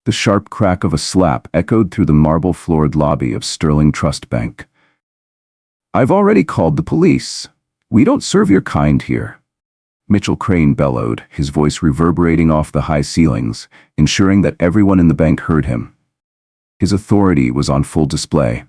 The sharp crack of a slap echoed through the marble-floored lobby of Sterling Trust Bank. "I've already called the police. We don't serve your kind here," Mitchell Crane bellowed, his voice reverberating off the high ceilings, ensuring that everyone in the bank heard him. His authority was on full display.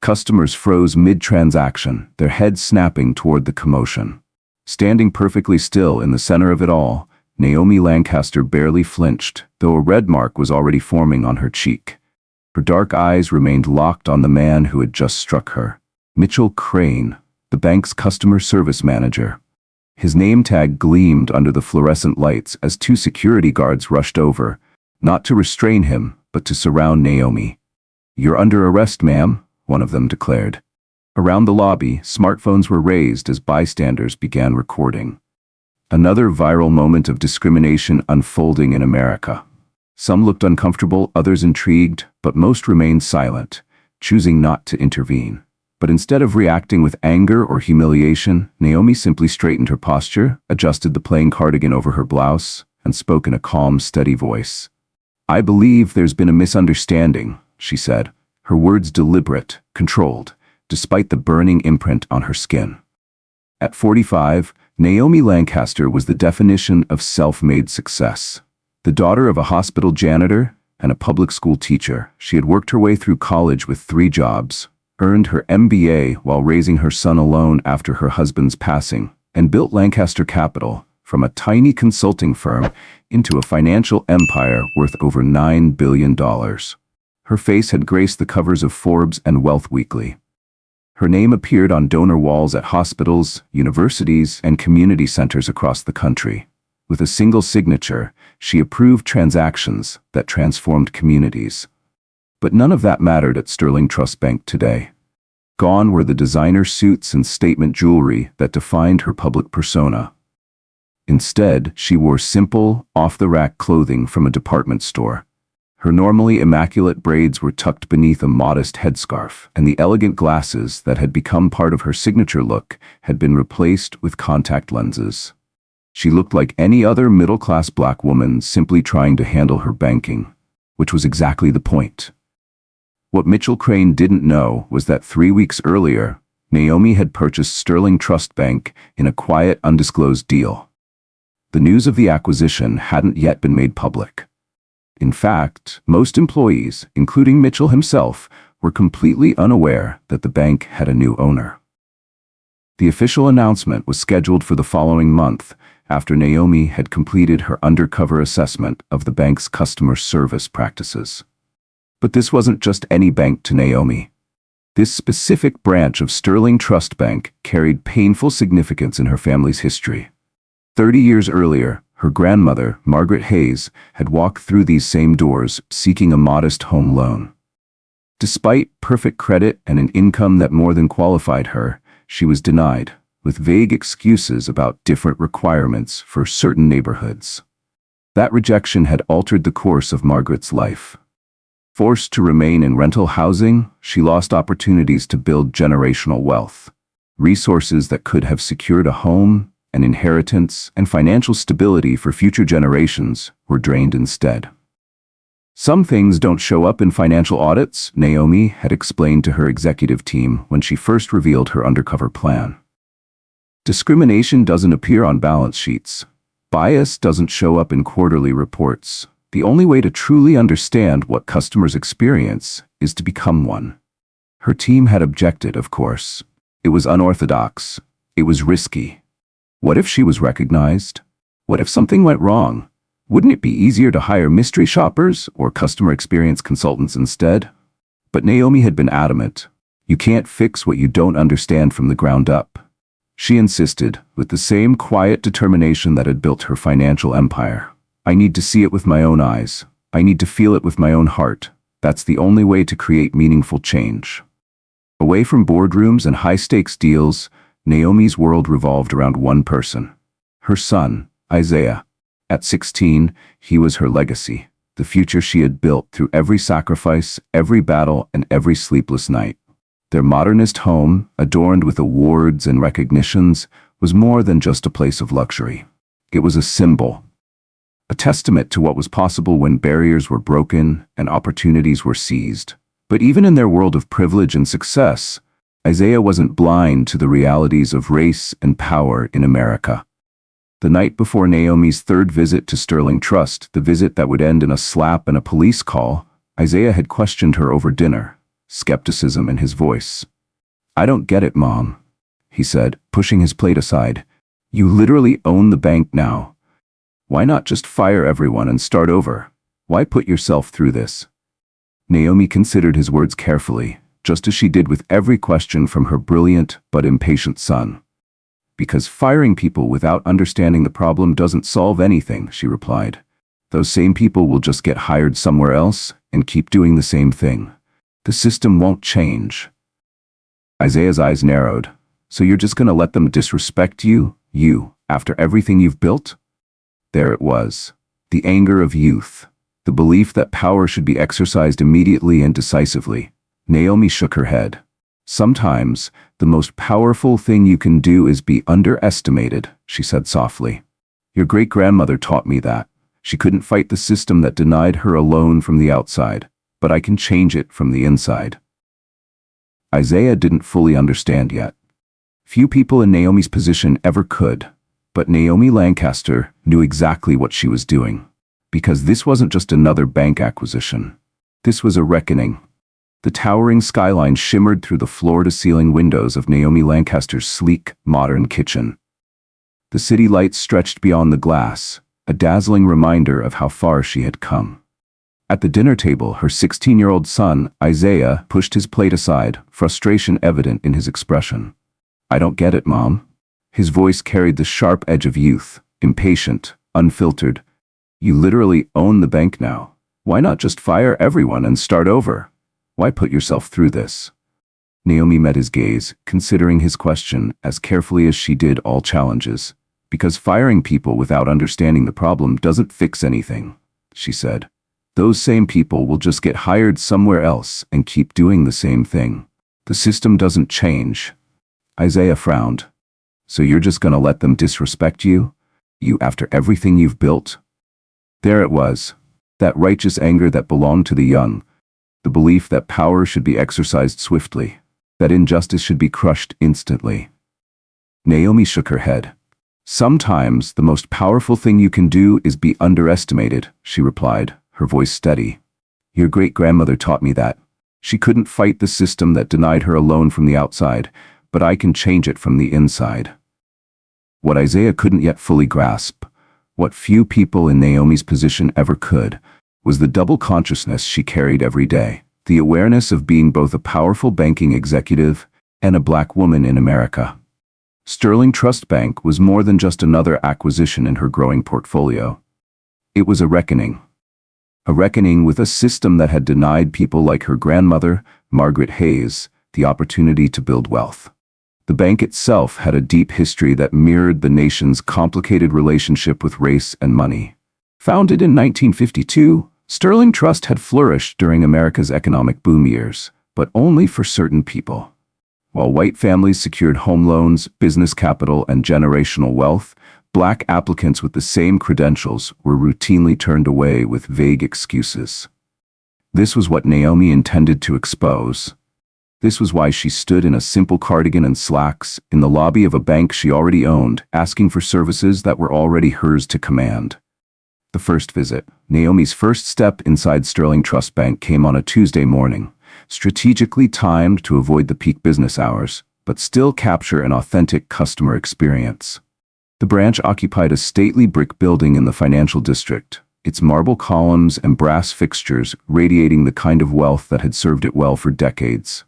Customers froze mid-transaction, their heads snapping toward the commotion. Standing perfectly still in the center of it all, Naomi Lancaster barely flinched, though a red mark was already forming on her cheek. Her dark eyes remained locked on the man who had just struck her. Mitchell Crane, the bank's customer service manager. His name tag gleamed under the fluorescent lights as two security guards rushed over, not to restrain him, but to surround Naomi. "You're under arrest, ma'am," one of them declared. Around the lobby, smartphones were raised as bystanders began recording. Another viral moment of discrimination unfolding in America. Some looked uncomfortable, others intrigued, but most remained silent, choosing not to intervene. But instead of reacting with anger or humiliation, Naomi simply straightened her posture, adjusted the plain cardigan over her blouse, and spoke in a calm, steady voice. "I believe there's been a misunderstanding," she said, her words deliberate, controlled, despite the burning imprint on her skin. At 45, Naomi Lancaster was the definition of self-made success. The daughter of a hospital janitor and a public school teacher, she had worked her way through college with 3 jobs, earned her MBA while raising her son alone after her husband's passing, and built Lancaster Capital from a tiny consulting firm into a financial empire worth over $9 billion. Her face had graced the covers of Forbes and Wealth Weekly. Her name appeared on donor walls at hospitals, universities, and community centers across the country. With a single signature, she approved transactions that transformed communities. But none of that mattered at Sterling Trust Bank today. Gone were the designer suits and statement jewelry that defined her public persona. Instead, she wore simple, off-the-rack clothing from a department store. Her normally immaculate braids were tucked beneath a modest headscarf, and the elegant glasses that had become part of her signature look had been replaced with contact lenses. She looked like any other middle-class black woman simply trying to handle her banking, which was exactly the point. What Mitchell Crane didn't know was that 3 weeks earlier, Naomi had purchased Sterling Trust Bank in a quiet, undisclosed deal. The news of the acquisition hadn't yet been made public. In fact, most employees, including Mitchell himself, were completely unaware that the bank had a new owner. The official announcement was scheduled for the following month, after Naomi had completed her undercover assessment of the bank's customer service practices. But this wasn't just any bank to Naomi. This specific branch of Sterling Trust Bank carried painful significance in her family's history. 30 years earlier, her grandmother, Margaret Hayes, had walked through these same doors seeking a modest home loan. Despite perfect credit and an income that more than qualified her, she was denied, with vague excuses about different requirements for certain neighborhoods. That rejection had altered the course of Margaret's life. Forced to remain in rental housing, she lost opportunities to build generational wealth. Resources that could have secured a home, an inheritance, and financial stability for future generations were drained instead. "Some things don't show up in financial audits," Naomi had explained to her executive team when she first revealed her undercover plan. "Discrimination doesn't appear on balance sheets. Bias doesn't show up in quarterly reports. The only way to truly understand what customers experience is to become one." Her team had objected, of course. It was unorthodox. It was risky. What if she was recognized? What if something went wrong? Wouldn't it be easier to hire mystery shoppers or customer experience consultants instead? But Naomi had been adamant. You can't fix what you don't understand from the ground up. She insisted, with the same quiet determination that had built her financial empire. "I need to see it with my own eyes. I need to feel it with my own heart. That's the only way to create meaningful change." Away from boardrooms and high-stakes deals, Naomi's world revolved around one person, her son, Isaiah. At 16, he was her legacy, the future she had built through every sacrifice, every battle, and every sleepless night. Their modernist home, adorned with awards and recognitions, was more than just a place of luxury. It was a a testament to what was possible when barriers were broken and opportunities were seized. But even in their world of privilege and success, Isaiah wasn't blind to the realities of race and power in America. The night before Naomi's third visit to Sterling Trust, the visit that would end in a slap and a police call, Isaiah had questioned her over dinner, skepticism in his voice. "I don't get it, Mom," he said, pushing his plate aside. "You literally own the bank now. Why not just fire everyone and start over? Why put yourself through this?" Naomi considered his words carefully, just as she did with every question from her brilliant but impatient son. "Because firing people without understanding the problem doesn't solve anything," she replied. "Those same people will just get hired somewhere else and keep doing the same thing. The system won't change." Isaiah's eyes narrowed. "So you're just going to let them disrespect you, after everything you've built?" There it was, the anger of youth, the belief that power should be exercised immediately and decisively. Naomi shook her head. "Sometimes, the most powerful thing you can do is be underestimated," she said softly. "Your great-grandmother taught me that. She couldn't fight the system that denied her a loan from the outside, but I can change it from the inside." Isaiah didn't fully understand yet. Few people in Naomi's position ever could, but Naomi Lancaster knew exactly what she was doing. Because this wasn't just another bank acquisition. This was a reckoning. The towering skyline shimmered through the floor-to-ceiling windows of Naomi Lancaster's sleek, modern kitchen. The city lights stretched beyond the glass, a dazzling reminder of how far she had come. At the dinner table, her 16-year-old son, Isaiah, pushed his plate aside, frustration evident in his expression. "I don't get it, Mom." His voice carried the sharp edge of youth, impatient, unfiltered. "You literally own the bank now. Why not just fire everyone and start over? Why put yourself through this?" Naomi met his gaze, considering his question as carefully as she did all challenges. "Because firing people without understanding the problem doesn't fix anything," she said. "Those same people will just get hired somewhere else and keep doing the same thing. The system doesn't change." Isaiah frowned. "So you're just gonna let them disrespect you? You after everything you've built?" There it was, that righteous anger that belonged to the young, the belief that power should be exercised swiftly, that injustice should be crushed instantly. Naomi shook her head. "Sometimes the most powerful thing you can do is be underestimated," she replied, her voice steady. "Your great-grandmother taught me that. She couldn't fight the system that denied her a loan from the outside, but I can change it from the inside." What Isaiah couldn't yet fully grasp, what few people in Naomi's position ever could, was the double consciousness she carried every day, the awareness of being both a powerful banking executive and a black woman in America. Sterling Trust Bank was more than just another acquisition in her growing portfolio. It was a reckoning with a system that had denied people like her grandmother, Margaret Hayes, the opportunity to build wealth. The bank itself had a deep history that mirrored the nation's complicated relationship with race and money. Founded in 1952, Sterling Trust had flourished during America's economic boom years, but only for certain people. While white families secured home loans, business capital, and generational wealth, black applicants with the same credentials were routinely turned away with vague excuses. This was what Naomi intended to expose. This was why she stood in a simple cardigan and slacks in the lobby of a bank she already owned, asking for services that were already hers to command. The first visit, Naomi's first step inside Sterling Trust Bank, came on a Tuesday morning, strategically timed to avoid the peak business hours, but still capture an authentic customer experience. The branch occupied a stately brick building in the financial district, its marble columns and brass fixtures radiating the kind of wealth that had served it well for decades.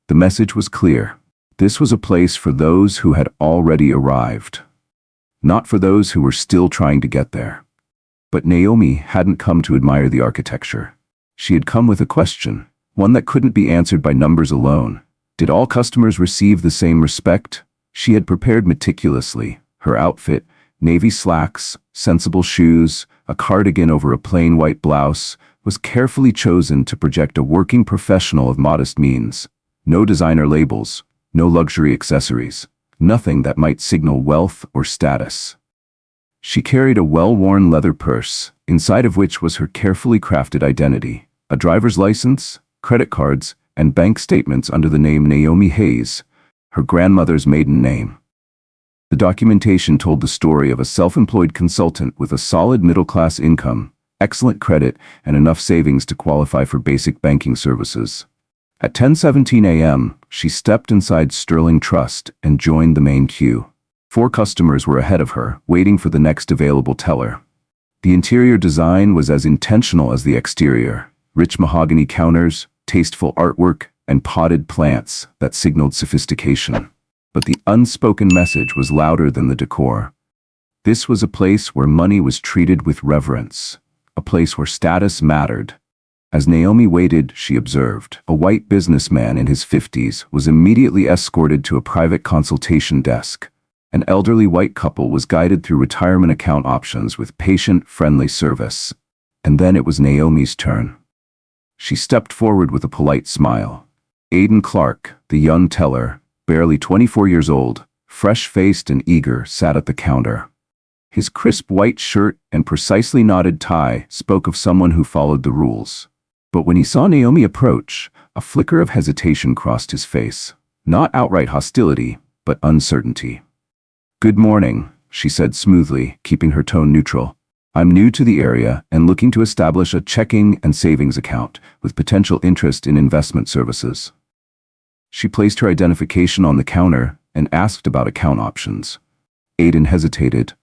The message was clear. This was a place for those who had already arrived, not for those who were still trying to get there. But Naomi hadn't come to admire the architecture. She had come with a question, one that couldn't be answered by numbers alone. Did all customers receive the same respect? She had prepared meticulously. Her outfit, navy slacks, sensible shoes, a cardigan over a plain white blouse, was carefully chosen to project a working professional of modest means. No designer labels, no luxury accessories, nothing that might signal wealth or status. She carried a well-worn leather purse, inside of which was her carefully crafted identity, a driver's license, credit cards, and bank statements under the name Naomi Hayes, her grandmother's maiden name. The documentation told the story of a self-employed consultant with a solid middle-class income, excellent credit, and enough savings to qualify for basic banking services. At 10:17 a.m., she stepped inside Sterling Trust and joined the main queue. 4 customers were ahead of her, waiting for the next available teller. The interior design was as intentional as the exterior: rich mahogany counters, tasteful artwork, and potted plants that signaled sophistication. But the unspoken message was louder than the decor. This was a place where money was treated with reverence, a place where status mattered. As Naomi waited, she observed. A white businessman in his 50s was immediately escorted to a private consultation desk. An elderly white couple was guided through retirement account options with patient-friendly service. And then it was Naomi's turn. She stepped forward with a polite smile. Aidan Clark, the young teller, barely 24 years old, fresh-faced and eager, sat at the counter. His crisp white shirt and precisely knotted tie spoke of someone who followed the rules. But when he saw Naomi approach, a flicker of hesitation crossed his face. Not outright hostility, but uncertainty. "Good morning," she said smoothly, keeping her tone neutral. "I'm new to the area and looking to establish a checking and savings account with potential interest in investment services." She placed her identification on the counter and asked about account options. Aidan hesitated,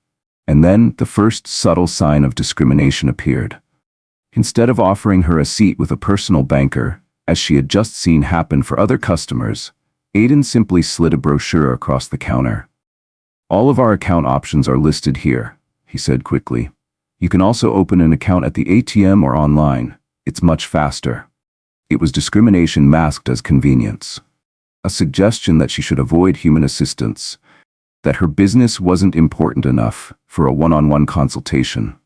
and then the first subtle sign of discrimination appeared. Instead of offering her a seat with a personal banker, as she had just seen happen for other customers, Aidan simply slid a brochure across the counter. "All of our account options are listed here," he said quickly. "You can also open an account at the ATM or online. It's much faster." It was discrimination masked as convenience. A suggestion that she should avoid human assistance, that her business wasn't important enough for a one-on-one consultation.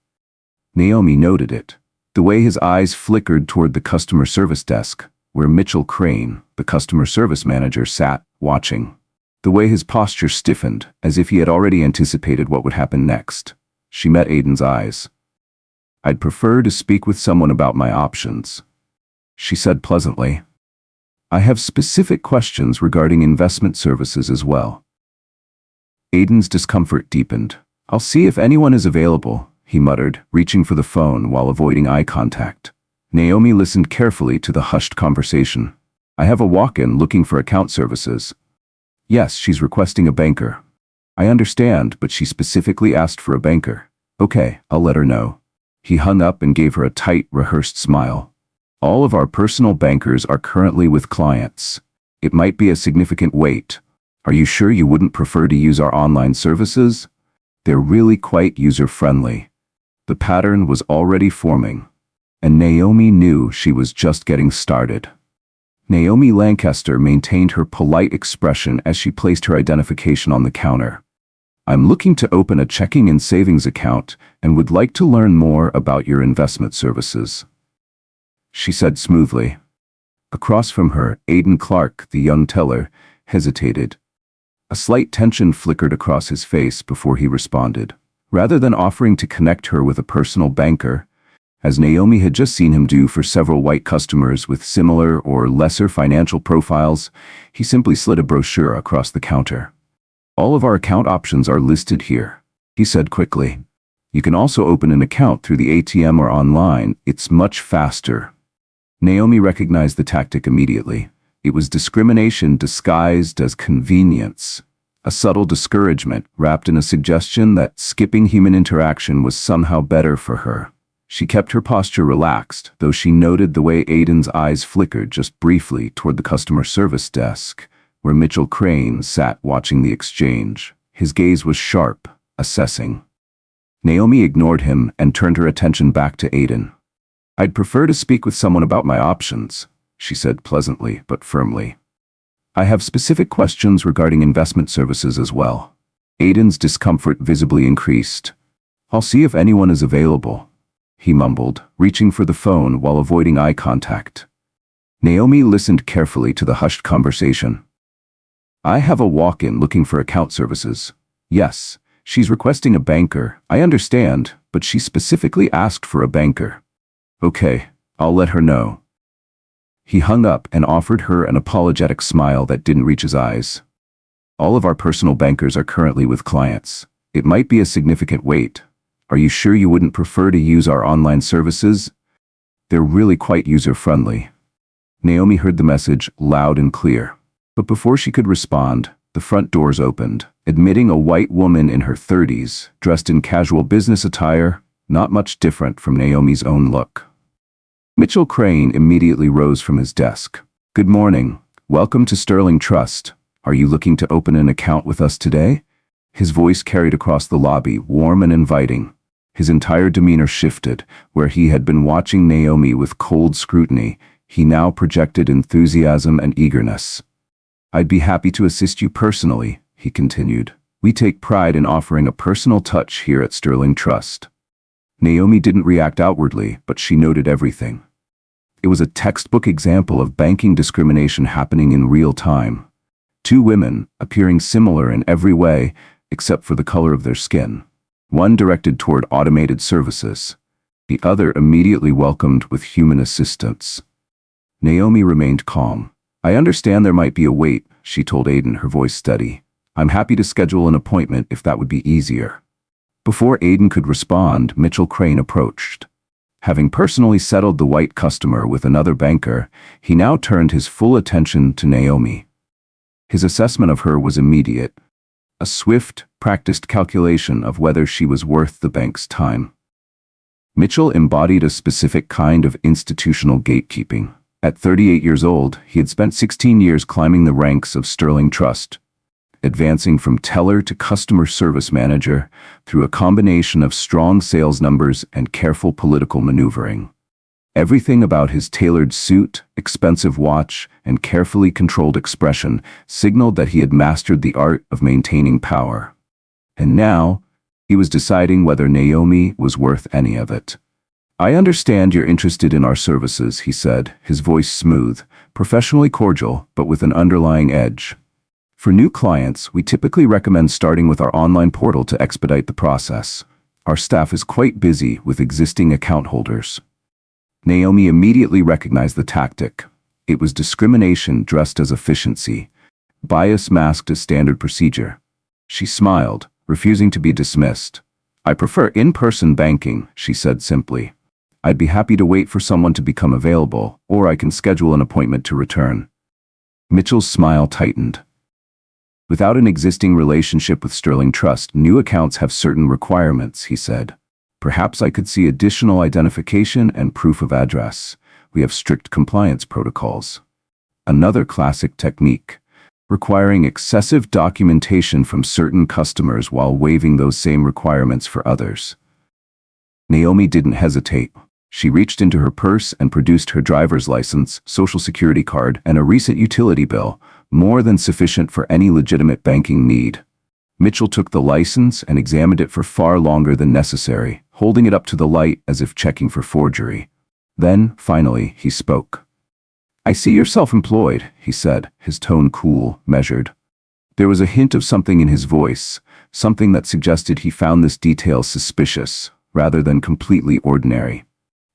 Naomi noted it. The way his eyes flickered toward the customer service desk, where Mitchell Crane, the customer service manager, sat, watching. The way his posture stiffened, as if he had already anticipated what would happen next. She met Aidan's eyes. "I'd prefer to speak with someone about my options," she said pleasantly. "I have specific questions regarding investment services as well." Aidan's discomfort deepened. "I'll see if anyone is available," he muttered, reaching for the phone while avoiding eye contact. Naomi listened carefully to the hushed conversation. "I have a walk-in looking for account services." "Yes, she's requesting a banker." "I understand, but she specifically asked for a banker." "Okay, I'll let her know." He hung up and gave her a tight, rehearsed smile. "All of our personal bankers are currently with clients. It might be a significant wait. Are you sure you wouldn't prefer to use our online services? They're really quite user-friendly." The pattern was already forming, and Naomi knew she was just getting started. Naomi Lancaster maintained her polite expression as she placed her identification on the counter. "I'm looking to open a checking and savings account and would like to learn more about your investment services," she said smoothly. Across from her, Aidan Clark, the young teller, hesitated. A slight tension flickered across his face before he responded. Rather than offering to connect her with a personal banker, as Naomi had just seen him do for several white customers with similar or lesser financial profiles, he simply slid a brochure across the counter. "All of our account options are listed here," he said quickly. "You can also open an account through the ATM or online. It's much faster." Naomi recognized the tactic immediately. It was discrimination disguised as convenience, a subtle discouragement wrapped in a suggestion that skipping human interaction was somehow better for her. She kept her posture relaxed, though she noted the way Aidan's eyes flickered just briefly toward the customer service desk, where Mitchell Crane sat watching the exchange. His gaze was sharp, assessing. Naomi ignored him and turned her attention back to Aidan. "I'd prefer to speak with someone about my options," she said pleasantly but firmly. "I have specific questions regarding investment services as well." Aidan's discomfort visibly increased. "I'll see if anyone is available," he mumbled, reaching for the phone while avoiding eye contact. Naomi listened carefully to the hushed conversation. "I have a walk-in looking for account services." "Yes, She's requesting a banker. I understand, but she specifically asked for a banker. Okay, I'll let her know. He hung up and offered her an apologetic smile that didn't reach his eyes. All of our personal bankers are currently with clients. It might be a significant wait. Are you sure you wouldn't prefer to use our online services? They're really quite user-friendly. Naomi heard the message loud and clear. But before she could respond, the front doors opened, admitting a white woman in her 30s, dressed in casual business attire, not much different from Naomi's own look. Mitchell Crane immediately rose from his desk. Good morning. Welcome to Sterling Trust. Are you looking to open an account with us today? His voice carried across the lobby, warm and inviting. His entire demeanor shifted. Where he had been watching Naomi with cold scrutiny, he now projected enthusiasm and eagerness. I'd be happy to assist you personally, he continued. We take pride in offering a personal touch here at Sterling Trust. Naomi didn't react outwardly, but she noted everything. It was a textbook example of banking discrimination happening in real time. Two women, appearing similar in every way, except for the color of their skin. One directed toward automated services. The other immediately welcomed with human assistance. Naomi remained calm. I understand there might be a wait, she told Aiden, her voice steady. I'm happy to schedule an appointment if that would be easier. Before Aiden could respond, Mitchell Crane approached. Having personally settled the white customer with another banker, he now turned his full attention to Naomi. His assessment of her was immediate. A swift, practiced calculation of whether she was worth the bank's time. Mitchell embodied a specific kind of institutional gatekeeping. At 38 years old, he had spent 16 years climbing the ranks of Sterling Trust, advancing from teller to customer service manager through a combination of strong sales numbers and careful political maneuvering. Everything about his tailored suit, expensive watch, and carefully controlled expression signaled that he had mastered the art of maintaining power. And now, he was deciding whether Naomi was worth any of it. I understand you're interested in our services, he said, his voice smooth, professionally cordial, but with an underlying edge. For new clients, we typically recommend starting with our online portal to expedite the process. Our staff is quite busy with existing account holders. Naomi immediately recognized the tactic. It was discrimination dressed as efficiency, bias masked as standard procedure. She smiled, refusing to be dismissed. I prefer in-person banking, she said simply. I'd be happy to wait for someone to become available, or I can schedule an appointment to return. Mitchell's smile tightened. Without an existing relationship with Sterling Trust, new accounts have certain requirements, he said. Perhaps I could see additional identification and proof of address. We have strict compliance protocols. Another classic technique, requiring excessive documentation from certain customers while waiving those same requirements for others. Naomi didn't hesitate. She reached into her purse and produced her driver's license, social security card, and a recent utility bill, more than sufficient for any legitimate banking need. Mitchell took the license and examined it for far longer than necessary, holding it up to the light as if checking for forgery. Then, finally, he spoke. I see you're self-employed, he said, his tone cool, measured. There was a hint of something in his voice, something that suggested he found this detail suspicious, rather than completely ordinary.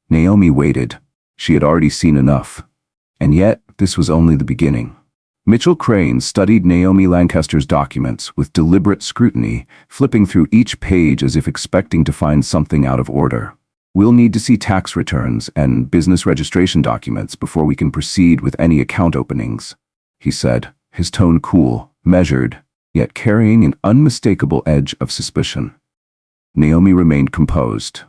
Naomi waited. She had already seen enough. And yet, this was only the beginning. Mitchell Crane studied Naomi Lancaster's documents with deliberate scrutiny, flipping through each page as if expecting to find something out of order. We'll need to see tax returns and business registration documents before we can proceed with any account openings, he said, his tone cool, measured, yet carrying an unmistakable edge of suspicion. Naomi remained composed.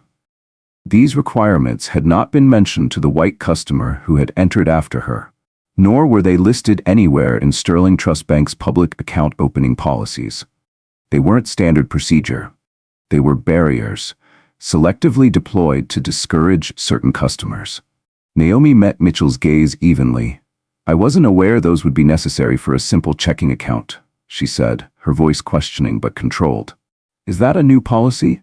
These requirements had not been mentioned to the white customer who had entered after her, nor were they listed anywhere in Sterling Trust Bank's public account opening policies. They weren't standard procedure. They were barriers, selectively deployed to discourage certain customers. Naomi met Mitchell's gaze evenly. I wasn't aware those would be necessary for a simple checking account, she said, her voice questioning but controlled. Is that a new policy?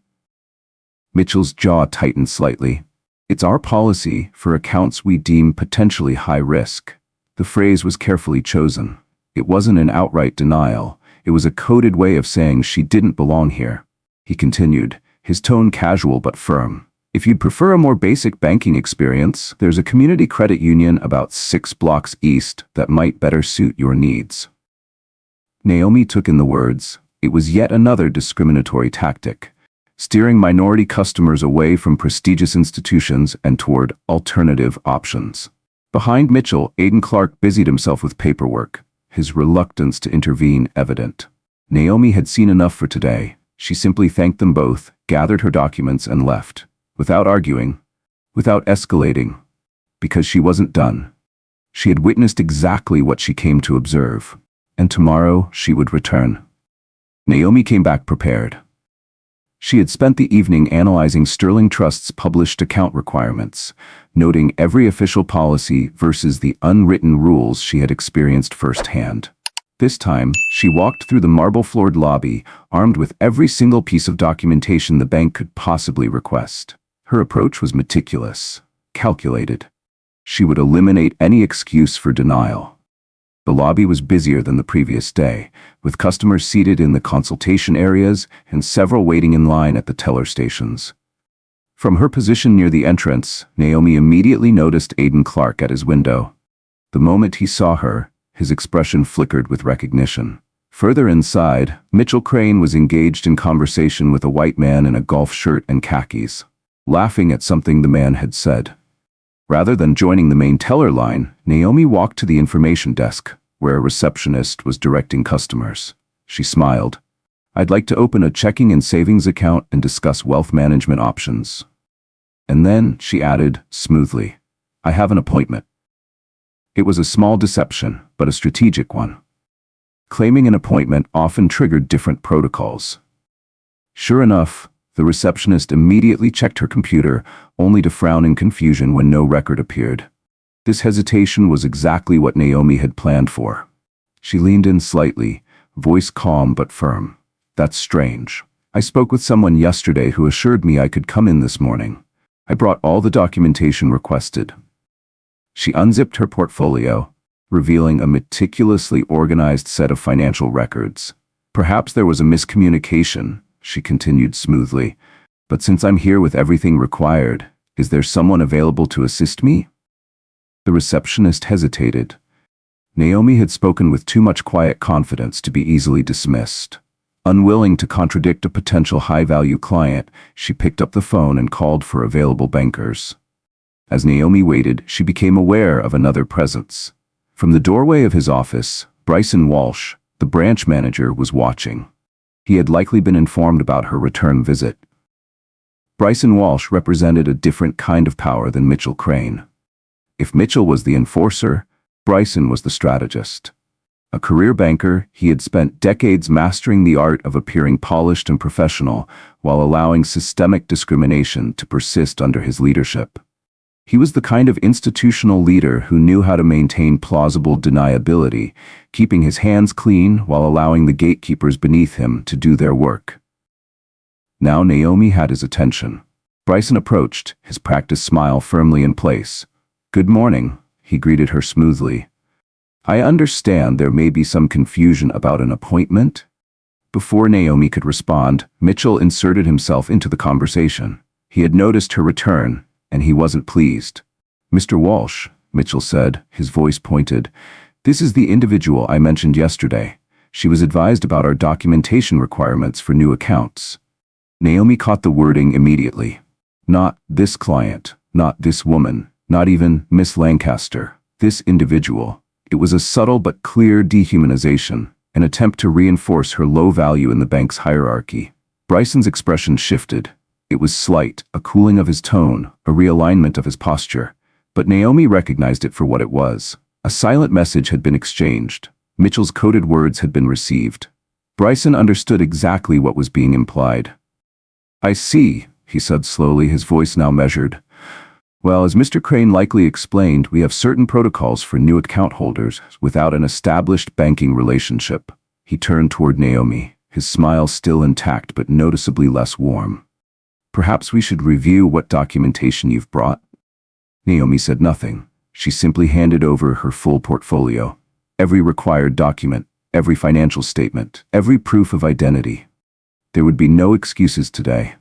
Mitchell's jaw tightened slightly. It's our policy for accounts we deem potentially high risk. The phrase was carefully chosen. It wasn't an outright denial. It was a coded way of saying she didn't belong here. he continued, his tone casual but firm. If you'd prefer a more basic banking experience, there's a community credit union about 6 blocks east that might better suit your needs. Naomi took in the words. It was yet another discriminatory tactic, steering minority customers away from prestigious institutions and toward alternative options. Behind Mitchell, Aiden Clark busied himself with paperwork, his reluctance to intervene evident. Naomi had seen enough for today. She simply thanked them both, gathered her documents, and left, without arguing, without escalating, because she wasn't done. She had witnessed exactly what she came to observe, and tomorrow she would return. Naomi came back prepared. She had spent the evening analyzing Sterling Trust's published account requirements, noting every official policy versus the unwritten rules she had experienced firsthand. This time, she walked through the marble-floored lobby, armed with every single piece of documentation the bank could possibly request. Her approach was meticulous, calculated. She would eliminate any excuse for denial. The lobby was busier than the previous day, with customers seated in the consultation areas and several waiting in line at the teller stations. From her position near the entrance, Naomi immediately noticed Aiden Clark at his window. The moment he saw her, his expression flickered with recognition. Further inside, Mitchell Crane was engaged in conversation with a white man in a golf shirt and khakis, laughing at something the man had said. Rather than joining the main teller line, Naomi walked to the information desk, where a receptionist was directing customers. She smiled. I'd like to open a checking and savings account and discuss wealth management options. And then, she added, smoothly, I have an appointment. It was a small deception, but a strategic one. Claiming an appointment often triggered different protocols. Sure enough, the receptionist immediately checked her computer, only to frown in confusion when no record appeared. This hesitation was exactly what Naomi had planned for. She leaned in slightly, voice calm but firm. That's strange. I spoke with someone yesterday who assured me I could come in this morning. I brought all the documentation requested. She unzipped her portfolio, revealing a meticulously organized set of financial records. Perhaps there was a miscommunication, she continued smoothly, but since I'm here with everything required, is there someone available to assist me? The receptionist hesitated. Naomi had spoken with too much quiet confidence to be easily dismissed. Unwilling to contradict a potential high-value client, she picked up the phone and called for available bankers. As Naomi waited, she became aware of another presence. From the doorway of his office, Bryson Walsh, the branch manager, was watching. He had likely been informed about her return visit. Bryson Walsh represented a different kind of power than Mitchell Crane. If Mitchell was the enforcer, Bryson was the strategist. A career banker, he had spent decades mastering the art of appearing polished and professional while allowing systemic discrimination to persist under his leadership. He was the kind of institutional leader who knew how to maintain plausible deniability, keeping his hands clean while allowing the gatekeepers beneath him to do their work. Now Naomi had his attention. Bryson approached, his practiced smile firmly in place. Good morning, he greeted her smoothly. I understand there may be some confusion about an appointment. Before Naomi could respond, Mitchell inserted himself into the conversation. He had noticed her return, and he wasn't pleased. Mr. Walsh, Mitchell said, his voice pointed, this is the individual I mentioned yesterday. She was advised about our documentation requirements for new accounts. Naomi caught the wording immediately. Not this client, not this woman, not even Miss Lancaster, this individual. It was a subtle but clear dehumanization, an attempt to reinforce her low value in the bank's hierarchy. Bryson's expression shifted. It was slight, a cooling of his tone, a realignment of his posture. But Naomi recognized it for what it was. A silent message had been exchanged. Mitchell's coded words had been received. Bryson understood exactly what was being implied. I see, he said slowly, his voice now measured. Well, as Mr. Crane likely explained, we have certain protocols for new account holders without an established banking relationship. He turned toward Naomi, his smile still intact but noticeably less warm. Perhaps we should review what documentation you've brought? Naomi said nothing. She simply handed over her full portfolio. Every required document, every financial statement, every proof of identity. There would be no excuses today.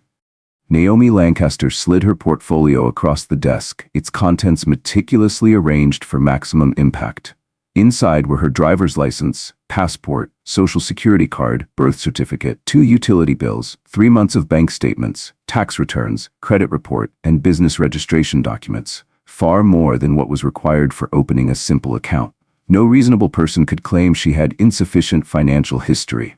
Naomi Lancaster slid her portfolio across the desk, its contents meticulously arranged for maximum impact. Inside were her driver's license, passport, social security card, birth certificate, 2 utility bills, 3 months of bank statements, tax returns, credit report, and business registration documents, far more than what was required for opening a simple account. No reasonable person could claim she had insufficient financial history.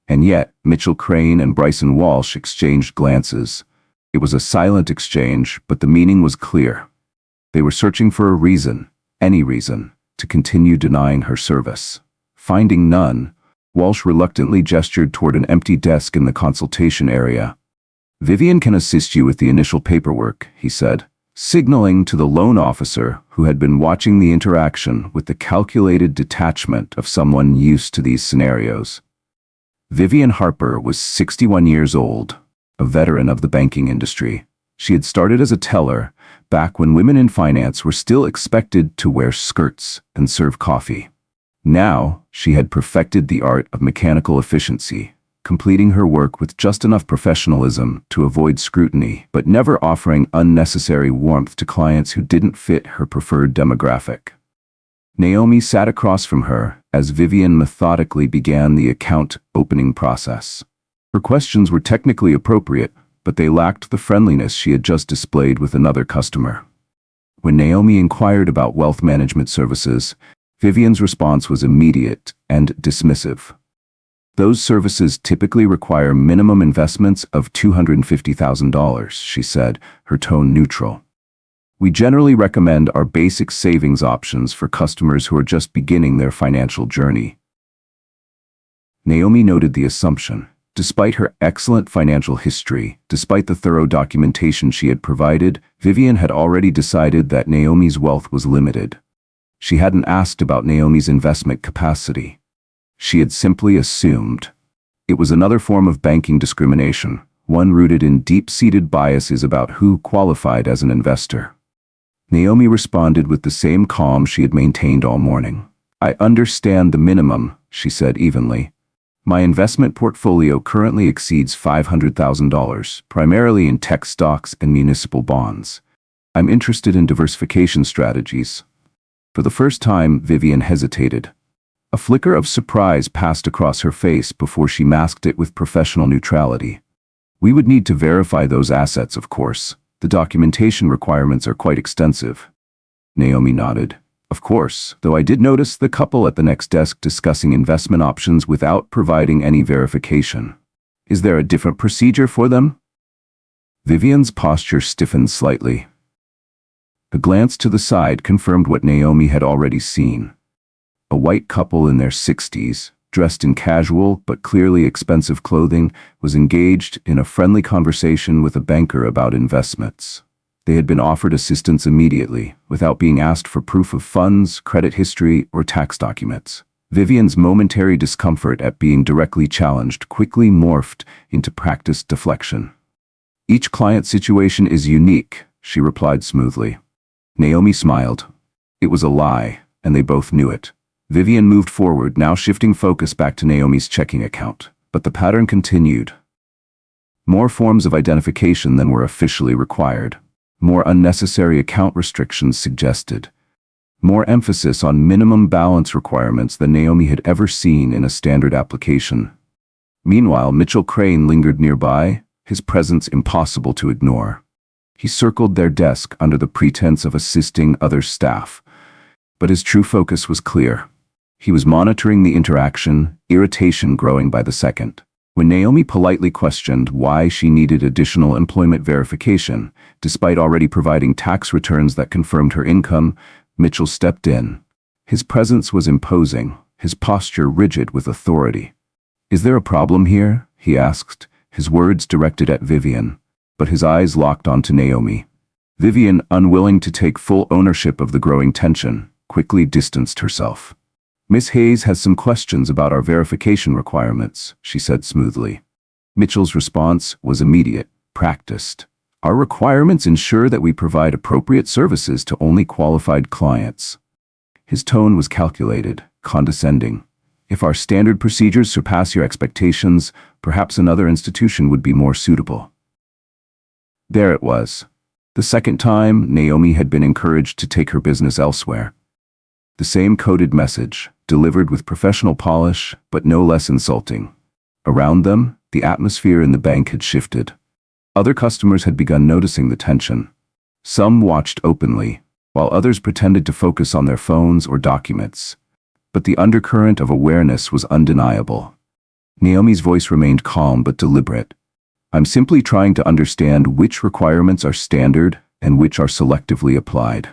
And yet, Mitchell Crane and Bryson Walsh exchanged glances. It was a silent exchange, but the meaning was clear. They were searching for a reason, any reason, to continue denying her service. Finding none, Walsh reluctantly gestured toward an empty desk in the consultation area. "Vivian can assist you with the initial paperwork," he said, signaling to the loan officer who had been watching the interaction with the calculated detachment of someone used to these scenarios. Vivian Harper was 61 years old, a veteran of the banking industry. She had started as a teller back when women in finance were still expected to wear skirts and serve coffee. Now, she had perfected the art of mechanical efficiency, completing her work with just enough professionalism to avoid scrutiny, but never offering unnecessary warmth to clients who didn't fit her preferred demographic. Naomi sat across from her as Vivian methodically began the account opening process. Her questions were technically appropriate, but they lacked the friendliness she had just displayed with another customer. When Naomi inquired about wealth management services, Vivian's response was immediate and dismissive. "Those services typically require minimum investments of $250,000, she said, her tone neutral. "We generally recommend our basic savings options for customers who are just beginning their financial journey." Naomi noted the assumption. Despite her excellent financial history, despite the thorough documentation she had provided, Vivian had already decided that Naomi's wealth was limited. She hadn't asked about Naomi's investment capacity. She had simply assumed. It was another form of banking discrimination, one rooted in deep-seated biases about who qualified as an investor. Naomi responded with the same calm she had maintained all morning. "I understand the minimum," she said evenly. "My investment portfolio currently exceeds $500,000, primarily in tech stocks and municipal bonds. I'm interested in diversification strategies." For the first time, Vivian hesitated. A flicker of surprise passed across her face before she masked it with professional neutrality. "We would need to verify those assets, of course. The documentation requirements are quite extensive." Naomi nodded. "Of course, though I did notice the couple at the next desk discussing investment options without providing any verification. Is there a different procedure for them?" Vivian's posture stiffened slightly. A glance to the side confirmed what Naomi had already seen. A white couple in their 60s, dressed in casual but clearly expensive clothing, was engaged in a friendly conversation with a banker about investments. They had been offered assistance immediately, without being asked for proof of funds, credit history, or tax documents. Vivian's momentary discomfort at being directly challenged quickly morphed into practiced deflection. "Each client situation is unique," she replied smoothly. Naomi smiled. It was a lie, and they both knew it. Vivian moved forward, now shifting focus back to Naomi's checking account. But the pattern continued. More forms of identification than were officially required. More unnecessary account restrictions suggested. More emphasis on minimum balance requirements than Naomi had ever seen in a standard application. Meanwhile, Mitchell Crane lingered nearby, his presence impossible to ignore. He circled their desk under the pretense of assisting other staff. But his true focus was clear. He was monitoring the interaction, irritation growing by the second. When Naomi politely questioned why she needed additional employment verification, despite already providing tax returns that confirmed her income, Mitchell stepped in. His presence was imposing, his posture rigid with authority. "Is there a problem here?" he asked, his words directed at Vivian, but his eyes locked onto Naomi. Vivian, unwilling to take full ownership of the growing tension, quickly distanced herself. "Miss Hayes has some questions about our verification requirements," she said smoothly. Mitchell's response was immediate, practiced. "Our requirements ensure that we provide appropriate services to only qualified clients." His tone was calculated, condescending. "If our standard procedures surpass your expectations, Perhaps another institution would be more suitable. There it was. The second time, Naomi had been encouraged to take her business elsewhere. The same coded message, delivered with professional polish, but no less insulting. Around them, the atmosphere in the bank had shifted. Other customers had begun noticing the tension. Some watched openly, while others pretended to focus on their phones or documents. But the undercurrent of awareness was undeniable. Naomi's voice remained calm but deliberate. I'm simply trying to understand which requirements are standard and which are selectively applied.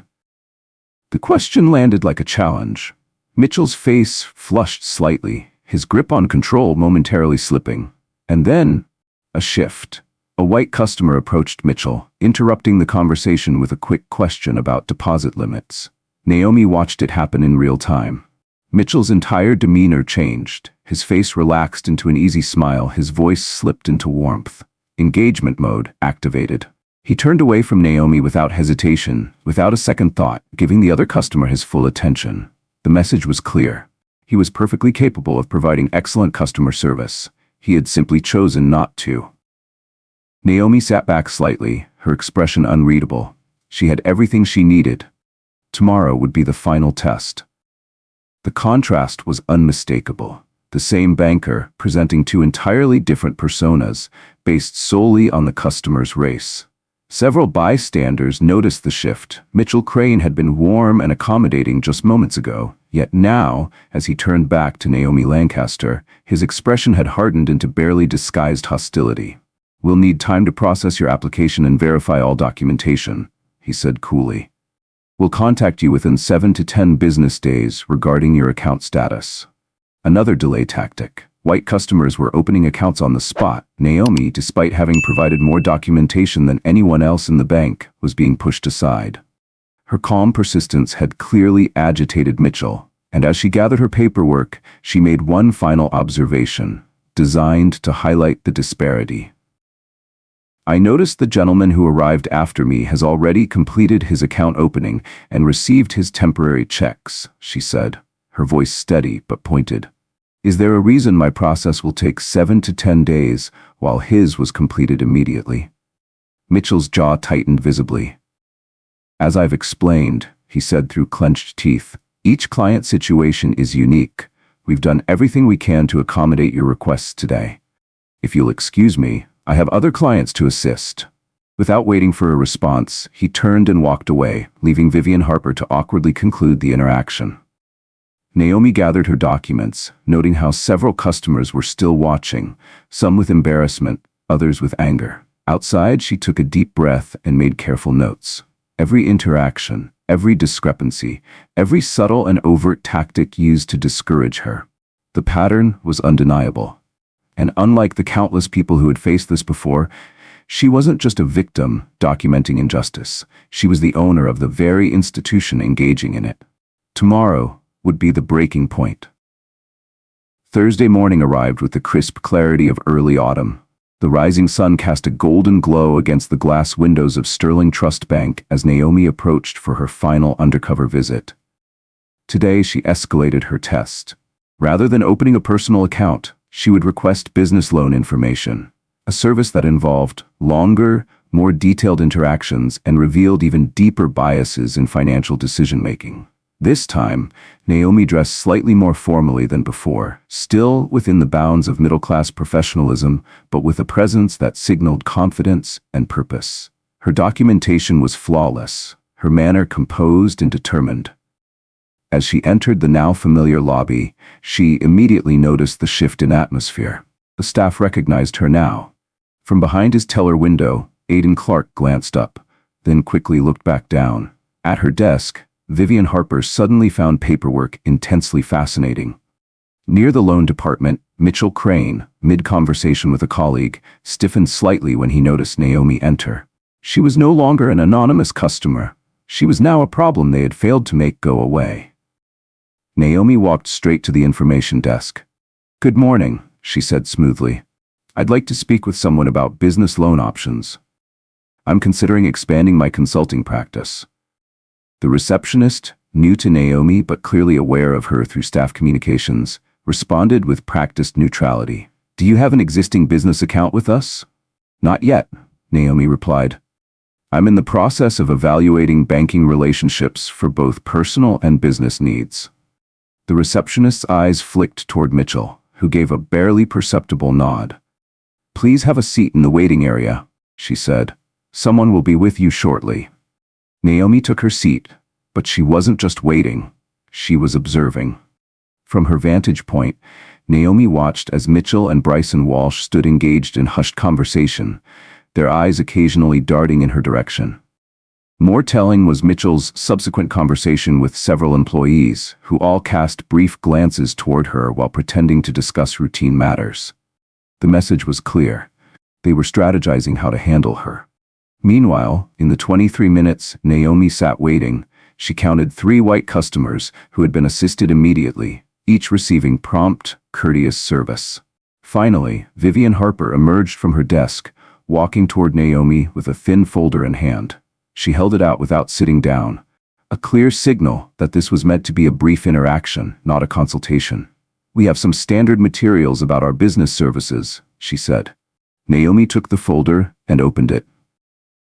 The question landed like a challenge. Mitchell's face flushed slightly, his grip on control momentarily slipping. And then, a shift. A white customer approached Mitchell, interrupting the conversation with a quick question about deposit limits. Naomi watched it happen in real time. Mitchell's entire demeanor changed. His face relaxed into an easy smile, his voice slipped into warmth. Engagement mode activated. He turned away from Naomi without hesitation, without a second thought, giving the other customer his full attention. The message was clear. He was perfectly capable of providing excellent customer service. He had simply chosen not to. Naomi sat back slightly, her expression unreadable. She had everything she needed. Tomorrow would be the final test. The contrast was unmistakable. The same banker, presenting two entirely different personas, based solely on the customer's race. Several bystanders noticed the shift. Mitchell Crane had been warm and accommodating just moments ago, yet now, as he turned back to Naomi Lancaster, his expression had hardened into barely disguised hostility. We'll need time to process your application and verify all documentation, he said coolly. We'll contact you within 7 to 10 business days regarding your account status. Another delay tactic. White customers were opening accounts on the spot. Naomi, despite having provided more documentation than anyone else in the bank, was being pushed aside. Her calm persistence had clearly agitated Mitchell, and as she gathered her paperwork, she made one final observation, designed to highlight the disparity. I noticed the gentleman who arrived after me has already completed his account opening and received his temporary checks, she said, her voice steady but pointed. Is there a reason my process will take 7 to 10 days while his was completed immediately? Mitchell's jaw tightened visibly. As I've explained, he said through clenched teeth, each client situation is unique. We've done everything we can to accommodate your requests today. If you'll excuse me, I have other clients to assist. Without waiting for a response, he turned and walked away, leaving Vivian Harper to awkwardly conclude the interaction. Naomi gathered her documents, noting how several customers were still watching, some with embarrassment, others with anger. Outside, she took a deep breath and made careful notes. Every interaction, every discrepancy, every subtle and overt tactic used to discourage her. The pattern was undeniable. And unlike the countless people who had faced this before, she wasn't just a victim documenting injustice. She was the owner of the very institution engaging in it. Tomorrow would be the breaking point. Thursday morning arrived with the crisp clarity of early autumn. The rising sun cast a golden glow against the glass windows of Sterling Trust Bank as Naomi approached for her final undercover visit. Today she escalated her test. Rather than opening a personal account, she would request business loan information, a service that involved longer, more detailed interactions and revealed even deeper biases in financial decision-making. This time, Naomi dressed slightly more formally than before, still within the bounds of middle-class professionalism, but with a presence that signaled confidence and purpose. Her documentation was flawless, her manner composed and determined. As she entered the now familiar lobby, she immediately noticed the shift in atmosphere. The staff recognized her now. From behind his teller window, Aidan Clark glanced up, then quickly looked back down. At her desk, Vivian Harper suddenly found paperwork intensely fascinating. Near the loan department, Mitchell Crane, mid-conversation with a colleague, stiffened slightly when he noticed Naomi enter. She was no longer an anonymous customer. She was now a problem they had failed to make go away. Naomi walked straight to the information desk. "Good morning," she said smoothly. "I'd like to speak with someone about business loan options. I'm considering expanding my consulting practice." The receptionist, new to Naomi but clearly aware of her through staff communications, responded with practiced neutrality. Do you have an existing business account with us? Not yet, Naomi replied. I'm in the process of evaluating banking relationships for both personal and business needs. The receptionist's eyes flicked toward Mitchell, who gave a barely perceptible nod. Please have a seat in the waiting area, she said. Someone will be with you shortly. Naomi took her seat, but she wasn't just waiting, she was observing. From her vantage point, Naomi watched as Mitchell and Bryson Walsh stood engaged in hushed conversation, their eyes occasionally darting in her direction. More telling was Mitchell's subsequent conversation with several employees, who all cast brief glances toward her while pretending to discuss routine matters. The message was clear. They were strategizing how to handle her. Meanwhile, in the 23 minutes Naomi sat waiting, she counted 3 white customers who had been assisted immediately, each receiving prompt, courteous service. Finally, Vivian Harper emerged from her desk, walking toward Naomi with a thin folder in hand. She held it out without sitting down, a clear signal that this was meant to be a brief interaction, not a consultation. We have some standard materials about our business services, she said. Naomi took the folder and opened it.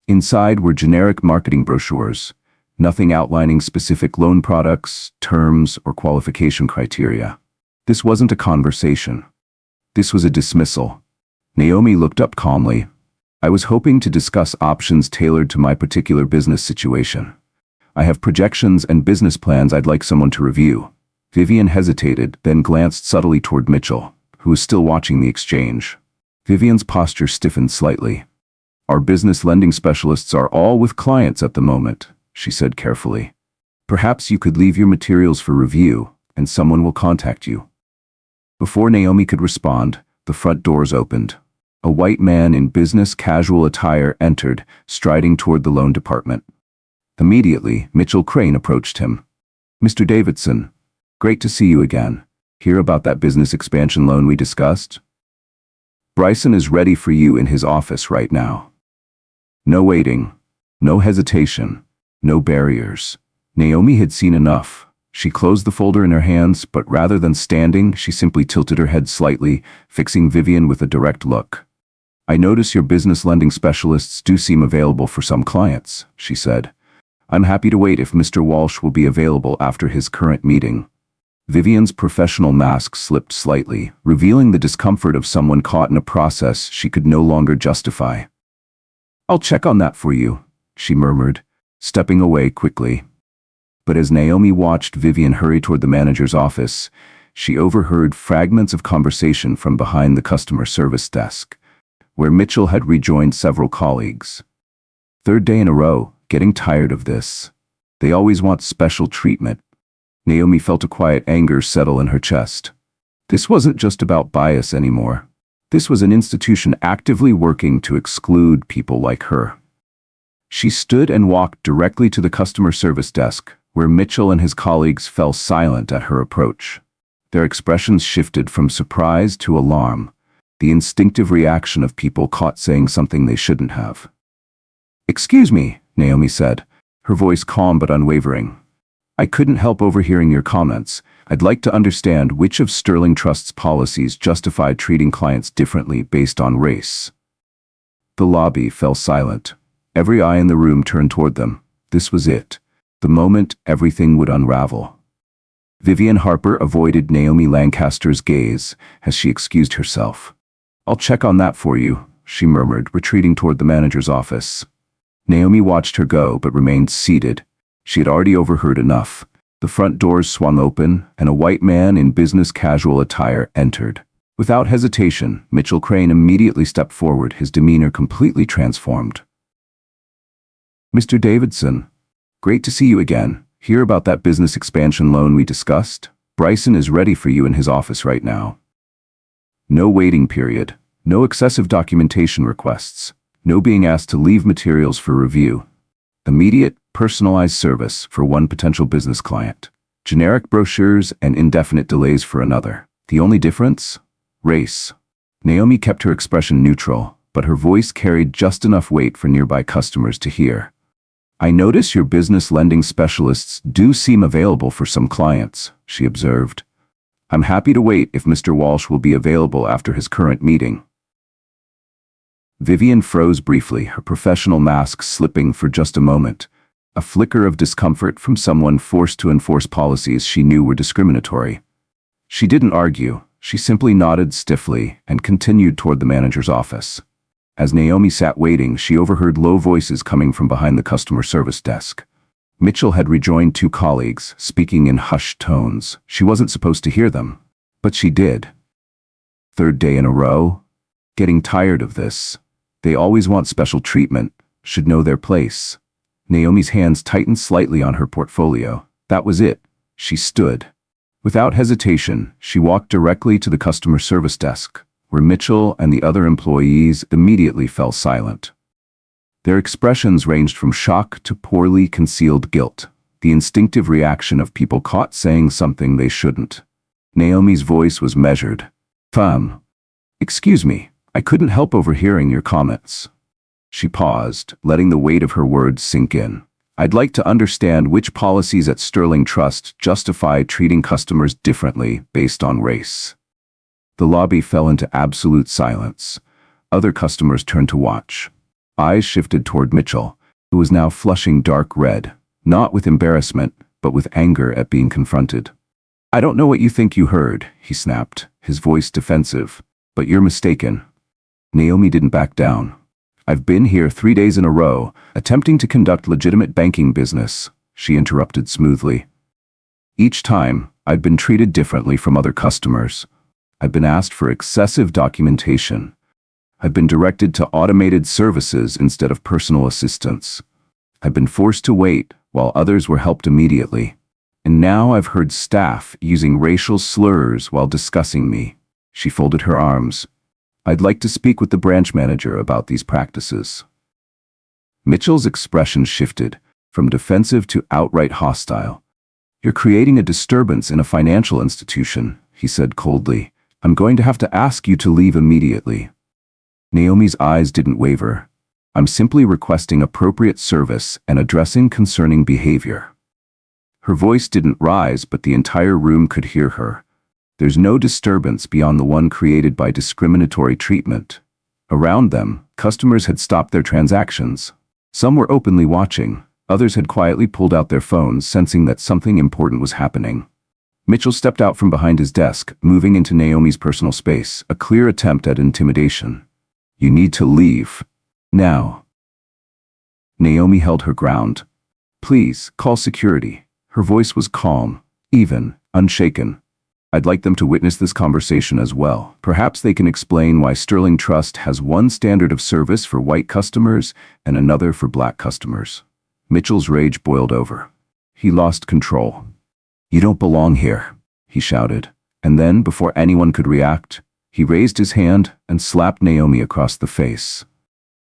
Inside were generic marketing brochures, nothing outlining specific loan products, terms, or qualification criteria. This wasn't a conversation. This was a dismissal. Naomi looked up calmly. I was hoping to discuss options tailored to my particular business situation. I have projections and business plans I'd like someone to review. Vivian hesitated, then glanced subtly toward Mitchell, who was still watching the exchange. Vivian's posture stiffened slightly. Our business lending specialists are all with clients at the moment, she said carefully. Perhaps you could leave your materials for review, and someone will contact you. Before Naomi could respond, the front doors opened. A white man in business casual attire entered, striding toward the loan department. Immediately, Mitchell Crane approached him. Mr. Davidson, great to see you again. Hear about that business expansion loan we discussed? Bryson is ready for you in his office right now. No waiting, no hesitation, no barriers. Naomi had seen enough. She closed the folder in her hands, but rather than standing, she simply tilted her head slightly, fixing Vivian with a direct look. I notice your business lending specialists do seem available for some clients, she said. I'm happy to wait if Mr. Walsh will be available after his current meeting. Vivian's professional mask slipped slightly, revealing the discomfort of someone caught in a process she could no longer justify. I'll check on that for you, she murmured, stepping away quickly. But as Naomi watched Vivian hurry toward the manager's office, she overheard fragments of conversation from behind the customer service desk, where Mitchell had rejoined several colleagues. Third day in a row, getting tired of this. They always want special treatment. Naomi felt a quiet anger settle in her chest. This wasn't just about bias anymore. This was an institution actively working to exclude people like her. She stood and walked directly to the customer service desk, where Mitchell and his colleagues fell silent at her approach. Their expressions shifted from surprise to alarm, the instinctive reaction of people caught saying something they shouldn't have. Excuse me, Naomi said, her voice calm but unwavering. I couldn't help overhearing your comments. I'd like to understand which of Sterling Trust's policies justify treating clients differently based on race. The lobby fell silent. Every eye in the room turned toward them. This was it. The moment everything would unravel. Vivian Harper avoided Naomi Lancaster's gaze as she excused herself. I'll check on that for you, she murmured, retreating toward the manager's office. Naomi watched her go but remained seated. She had already overheard enough. The front doors swung open, and a white man in business casual attire entered. Without hesitation, Mitchell Crane immediately stepped forward, his demeanor completely transformed. Mr. Davidson, great to see you again. Hear about that business expansion loan we discussed? Bryson is ready for you in his office right now. No waiting period, no excessive documentation requests, no being asked to leave materials for review. Immediate, personalized service for one potential business client. Generic brochures and indefinite delays for another. The only difference? Race. Naomi kept her expression neutral, but her voice carried just enough weight for nearby customers to hear. I notice your business lending specialists do seem available for some clients, she observed. I'm happy to wait if Mr. Walsh will be available after his current meeting. Vivian froze briefly, her professional mask slipping for just a moment. A flicker of discomfort from someone forced to enforce policies she knew were discriminatory. She didn't argue, she simply nodded stiffly and continued toward the manager's office. As Naomi sat waiting, she overheard low voices coming from behind the customer service desk. Mitchell had rejoined two colleagues, speaking in hushed tones. She wasn't supposed to hear them, but she did. Third day in a row? Getting tired of this. They always want special treatment, should know their place. Naomi's hands tightened slightly on her portfolio. That was it. She stood. Without hesitation, she walked directly to the customer service desk, where Mitchell and the other employees immediately fell silent. Their expressions ranged from shock to poorly concealed guilt, the instinctive reaction of people caught saying something they shouldn't. Naomi's voice was measured. "Femme. Excuse me, I couldn't help overhearing your comments." She paused, letting the weight of her words sink in. "I'd like to understand which policies at Sterling Trust justify treating customers differently based on race." The lobby fell into absolute silence. Other customers turned to watch. Eyes shifted toward Mitchell, who was now flushing dark red, not with embarrassment, but with anger at being confronted. "I don't know what you think you heard," he snapped, his voice defensive, "but you're mistaken." Naomi didn't back down. "I've been here 3 days in a row, attempting to conduct legitimate banking business," she interrupted smoothly. "Each time, I've been treated differently from other customers. I've been asked for excessive documentation. I've been directed to automated services instead of personal assistance. I've been forced to wait while others were helped immediately. And now I've heard staff using racial slurs while discussing me." She folded her arms. "I'd like to speak with the branch manager about these practices." Mitchell's expression shifted from defensive to outright hostile. "You're creating a disturbance in a financial institution," he said coldly. "I'm going to have to ask you to leave immediately." Naomi's eyes didn't waver. "I'm simply requesting appropriate service and addressing concerning behavior." Her voice didn't rise, but the entire room could hear her. There's no disturbance beyond the one created by discriminatory treatment. Around them, customers had stopped their transactions. Some were openly watching, others had quietly pulled out their phones, sensing that something important was happening. Mitchell stepped out from behind his desk, moving into Naomi's personal space, a clear attempt at intimidation. "You need to leave. Now." Naomi held her ground. "Please, call security." Her voice was calm, even, unshaken. "I'd like them to witness this conversation as well. Perhaps they can explain why Sterling Trust has one standard of service for white customers and another for black customers." Mitchell's rage boiled over. He lost control. "You don't belong here," he shouted. And then, before anyone could react, he raised his hand and slapped Naomi across the face.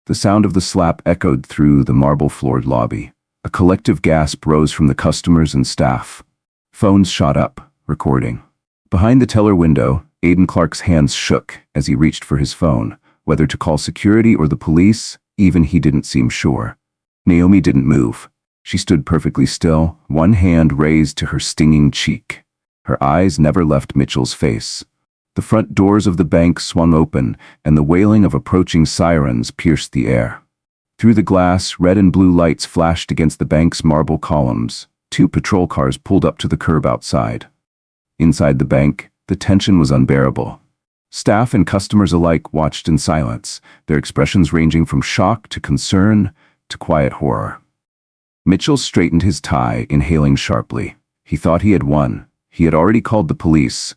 The sound of the slap echoed through the marble-floored lobby. A collective gasp rose from the customers and staff. Phones shot up, recording. Behind the teller window, Aiden Clark's hands shook as he reached for his phone. Whether to call security or the police, even he didn't seem sure. Naomi didn't move. She stood perfectly still, one hand raised to her stinging cheek. Her eyes never left Mitchell's face. The front doors of the bank swung open, and the wailing of approaching sirens pierced the air. Through the glass, red and blue lights flashed against the bank's marble columns. 2 patrol cars pulled up to the curb outside. Inside the bank, the tension was unbearable. Staff and customers alike watched in silence, their expressions ranging from shock to concern to quiet horror. Mitchell straightened his tie, inhaling sharply. He thought he had won. He had already called the police.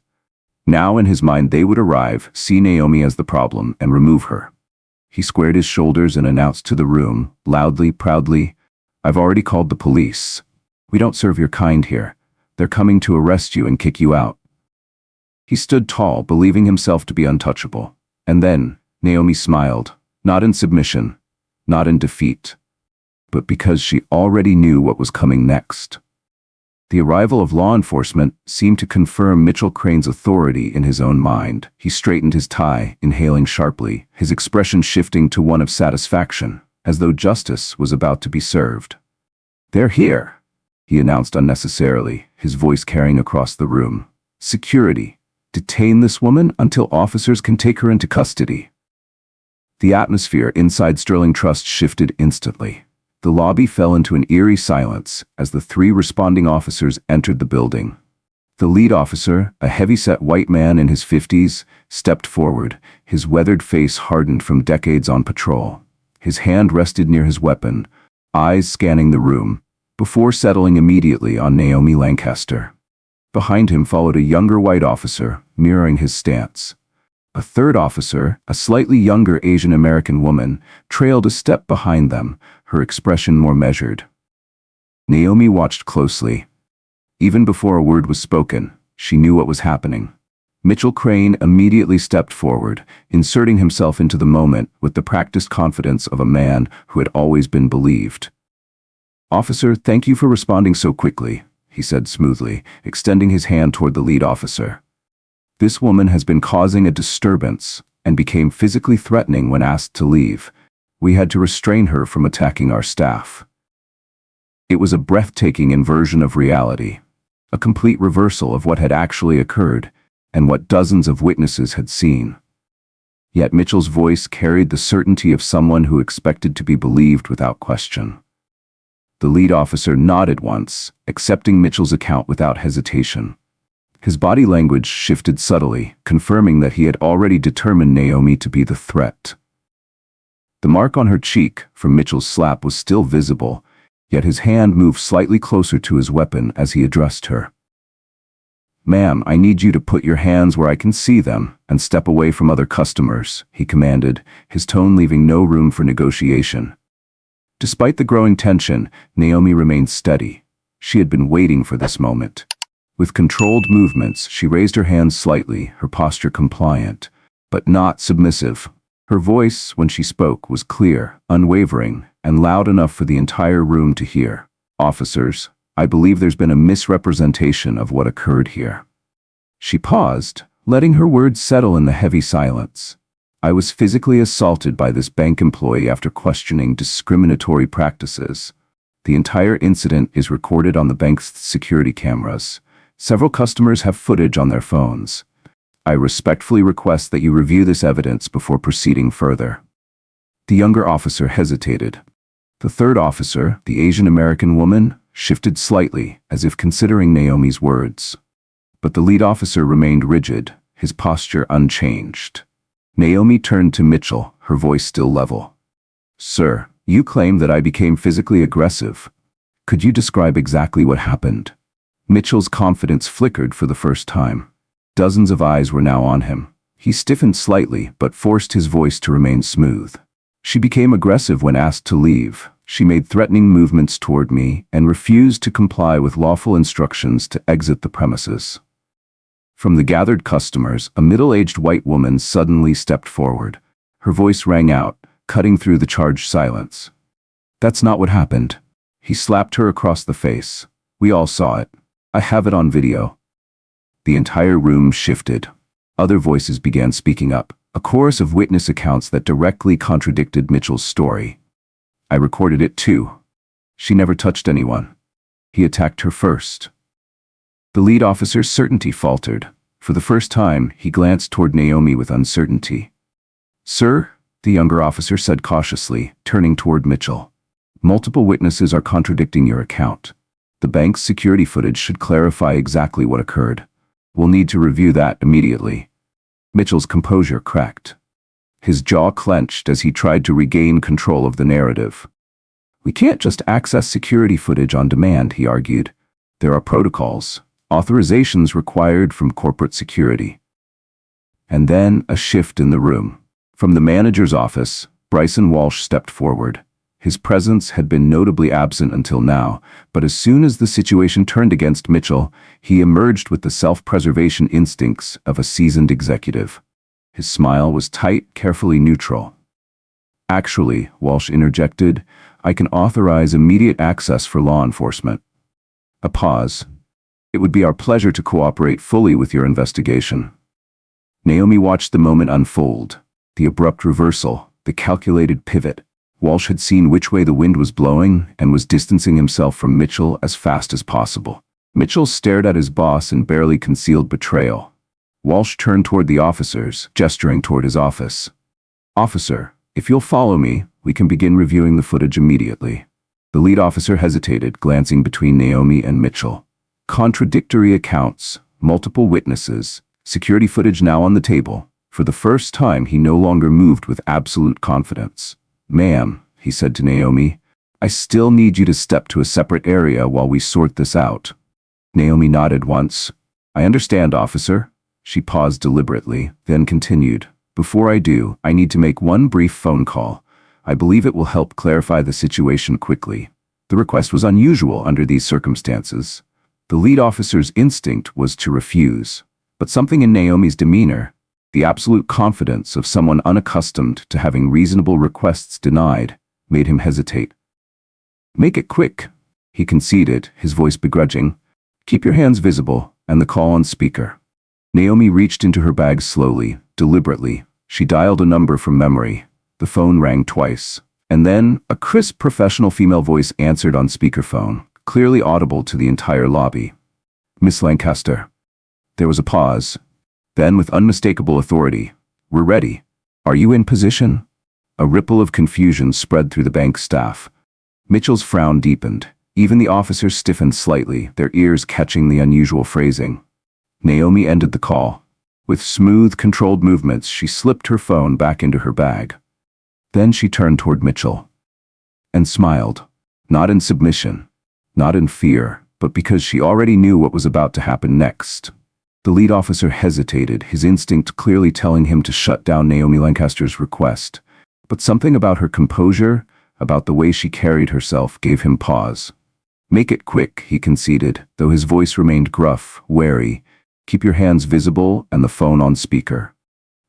Now in his mind they would arrive, see Naomi as the problem, and remove her. He squared his shoulders and announced to the room, loudly, proudly, "I've already called the police. We don't serve your kind here. They're coming to arrest you and kick you out." He stood tall, believing himself to be untouchable. And then, Naomi smiled, not in submission, not in defeat, but because she already knew what was coming next. The arrival of law enforcement seemed to confirm Mitchell Crane's authority in his own mind. He straightened his tie, inhaling sharply, his expression shifting to one of satisfaction, as though justice was about to be served. "They're here," he announced unnecessarily, his voice carrying across the room. "Security. Detain this woman until officers can take her into custody. The atmosphere inside Sterling Trust shifted instantly. The lobby fell into an eerie silence as the 3 responding officers entered the building. The lead officer, a heavy-set white man in his 50s, stepped forward, his weathered face hardened from decades on patrol. His hand rested near his weapon, eyes scanning the room, before settling immediately on Naomi Lancaster. Behind him followed a younger white officer, mirroring his stance. A third officer, a slightly younger Asian American woman, trailed a step behind them, her expression more measured. Naomi watched closely. Even before a word was spoken, she knew what was happening. Mitchell Crane immediately stepped forward, inserting himself into the moment with the practiced confidence of a man who had always been believed. "Officer, thank you for responding so quickly," he said smoothly, extending his hand toward the lead officer. "This woman has been causing a disturbance and became physically threatening when asked to leave. We had to restrain her from attacking our staff." It was a breathtaking inversion of reality, a complete reversal of what had actually occurred and what dozens of witnesses had seen. Yet Mitchell's voice carried the certainty of someone who expected to be believed without question. The lead officer nodded once, accepting Mitchell's account without hesitation. His body language shifted subtly, confirming that he had already determined Naomi to be the threat. The mark on her cheek from Mitchell's slap was still visible, yet his hand moved slightly closer to his weapon as he addressed her. "Ma'am, I need you to put your hands where I can see them and step away from other customers," he commanded, his tone leaving no room for negotiation. Despite the growing tension, Naomi remained steady. She had been waiting for this moment. With controlled movements, she raised her hands slightly, her posture compliant, but not submissive. Her voice, when she spoke, was clear, unwavering, and loud enough for the entire room to hear. "Officers, I believe there's been a misrepresentation of what occurred here." She paused, letting her words settle in the heavy silence. "I was physically assaulted by this bank employee after questioning discriminatory practices. The entire incident is recorded on the bank's security cameras. Several customers have footage on their phones. I respectfully request that you review this evidence before proceeding further." The younger officer hesitated. The third officer, the Asian American woman, shifted slightly, as if considering Naomi's words. But the lead officer remained rigid, his posture unchanged. Naomi turned to Mitchell, her voice still level. "Sir, you claim that I became physically aggressive. Could you describe exactly what happened?" Mitchell's confidence flickered for the first time. Dozens of eyes were now on him. He stiffened slightly, but forced his voice to remain smooth. "She became aggressive when asked to leave. She made threatening movements toward me and refused to comply with lawful instructions to exit the premises." From the gathered customers, a middle-aged white woman suddenly stepped forward. Her voice rang out, cutting through the charged silence. "That's not what happened." He slapped her across the face. "We all saw it. I have it on video." The entire room shifted. Other voices began speaking up, a chorus of witness accounts that directly contradicted Mitchell's story. "I recorded it too. She never touched anyone. He attacked her first." The lead officer's certainty faltered. For the first time, he glanced toward Naomi with uncertainty. "Sir," the younger officer said cautiously, turning toward Mitchell, "multiple witnesses are contradicting your account. The bank's security footage should clarify exactly what occurred. We'll need to review that immediately." Mitchell's composure cracked. His jaw clenched as he tried to regain control of the narrative. "We can't just access security footage on demand," he argued. "There are protocols, authorizations required from corporate security." And then a shift in the room. From the manager's office, Bryson Walsh stepped forward. His presence had been notably absent until now, but as soon as the situation turned against Mitchell, he emerged with the self-preservation instincts of a seasoned executive. His smile was tight, carefully neutral. "Actually," Walsh interjected, "I can authorize immediate access for law enforcement." A pause. "It would be our pleasure to cooperate fully with your investigation." Naomi watched the moment unfold. The abrupt reversal, the calculated pivot. Walsh had seen which way the wind was blowing and was distancing himself from Mitchell as fast as possible. Mitchell stared at his boss in barely concealed betrayal. Walsh turned toward the officers, gesturing toward his office. "Officer, if you'll follow me, we can begin reviewing the footage immediately." The lead officer hesitated, glancing between Naomi and Mitchell. Contradictory accounts, multiple witnesses, security footage now on the table. For the first time, he no longer moved with absolute confidence. "Ma'am," he said to Naomi, "I still need you to step to a separate area while we sort this out." Naomi nodded once. "I understand, officer." She paused deliberately, then continued. "Before I do, I need to make one brief phone call. I believe it will help clarify the situation quickly." The request was unusual under these circumstances. The lead officer's instinct was to refuse, but something in Naomi's demeanor, the absolute confidence of someone unaccustomed to having reasonable requests denied, made him hesitate. "Make it quick," he conceded, his voice begrudging. "Keep your hands visible, and the call on speaker." Naomi reached into her bag slowly, deliberately. She dialed a number from memory. The phone rang twice, and then a crisp professional female voice answered on speakerphone, clearly audible to the entire lobby. "Miss Lancaster." There was a pause. Then, with unmistakable authority, "We're ready. Are you in position?" A ripple of confusion spread through the bank staff. Mitchell's frown deepened. Even the officers stiffened slightly, their ears catching the unusual phrasing. Naomi ended the call. With smooth, controlled movements, she slipped her phone back into her bag. Then she turned toward Mitchell and smiled, not in submission, not in fear, but because she already knew what was about to happen next. The lead officer hesitated, his instinct clearly telling him to shut down Naomi Lancaster's request. But something about her composure, about the way she carried herself, gave him pause. "Make it quick," he conceded, though his voice remained gruff, wary. "Keep your hands visible and the phone on speaker."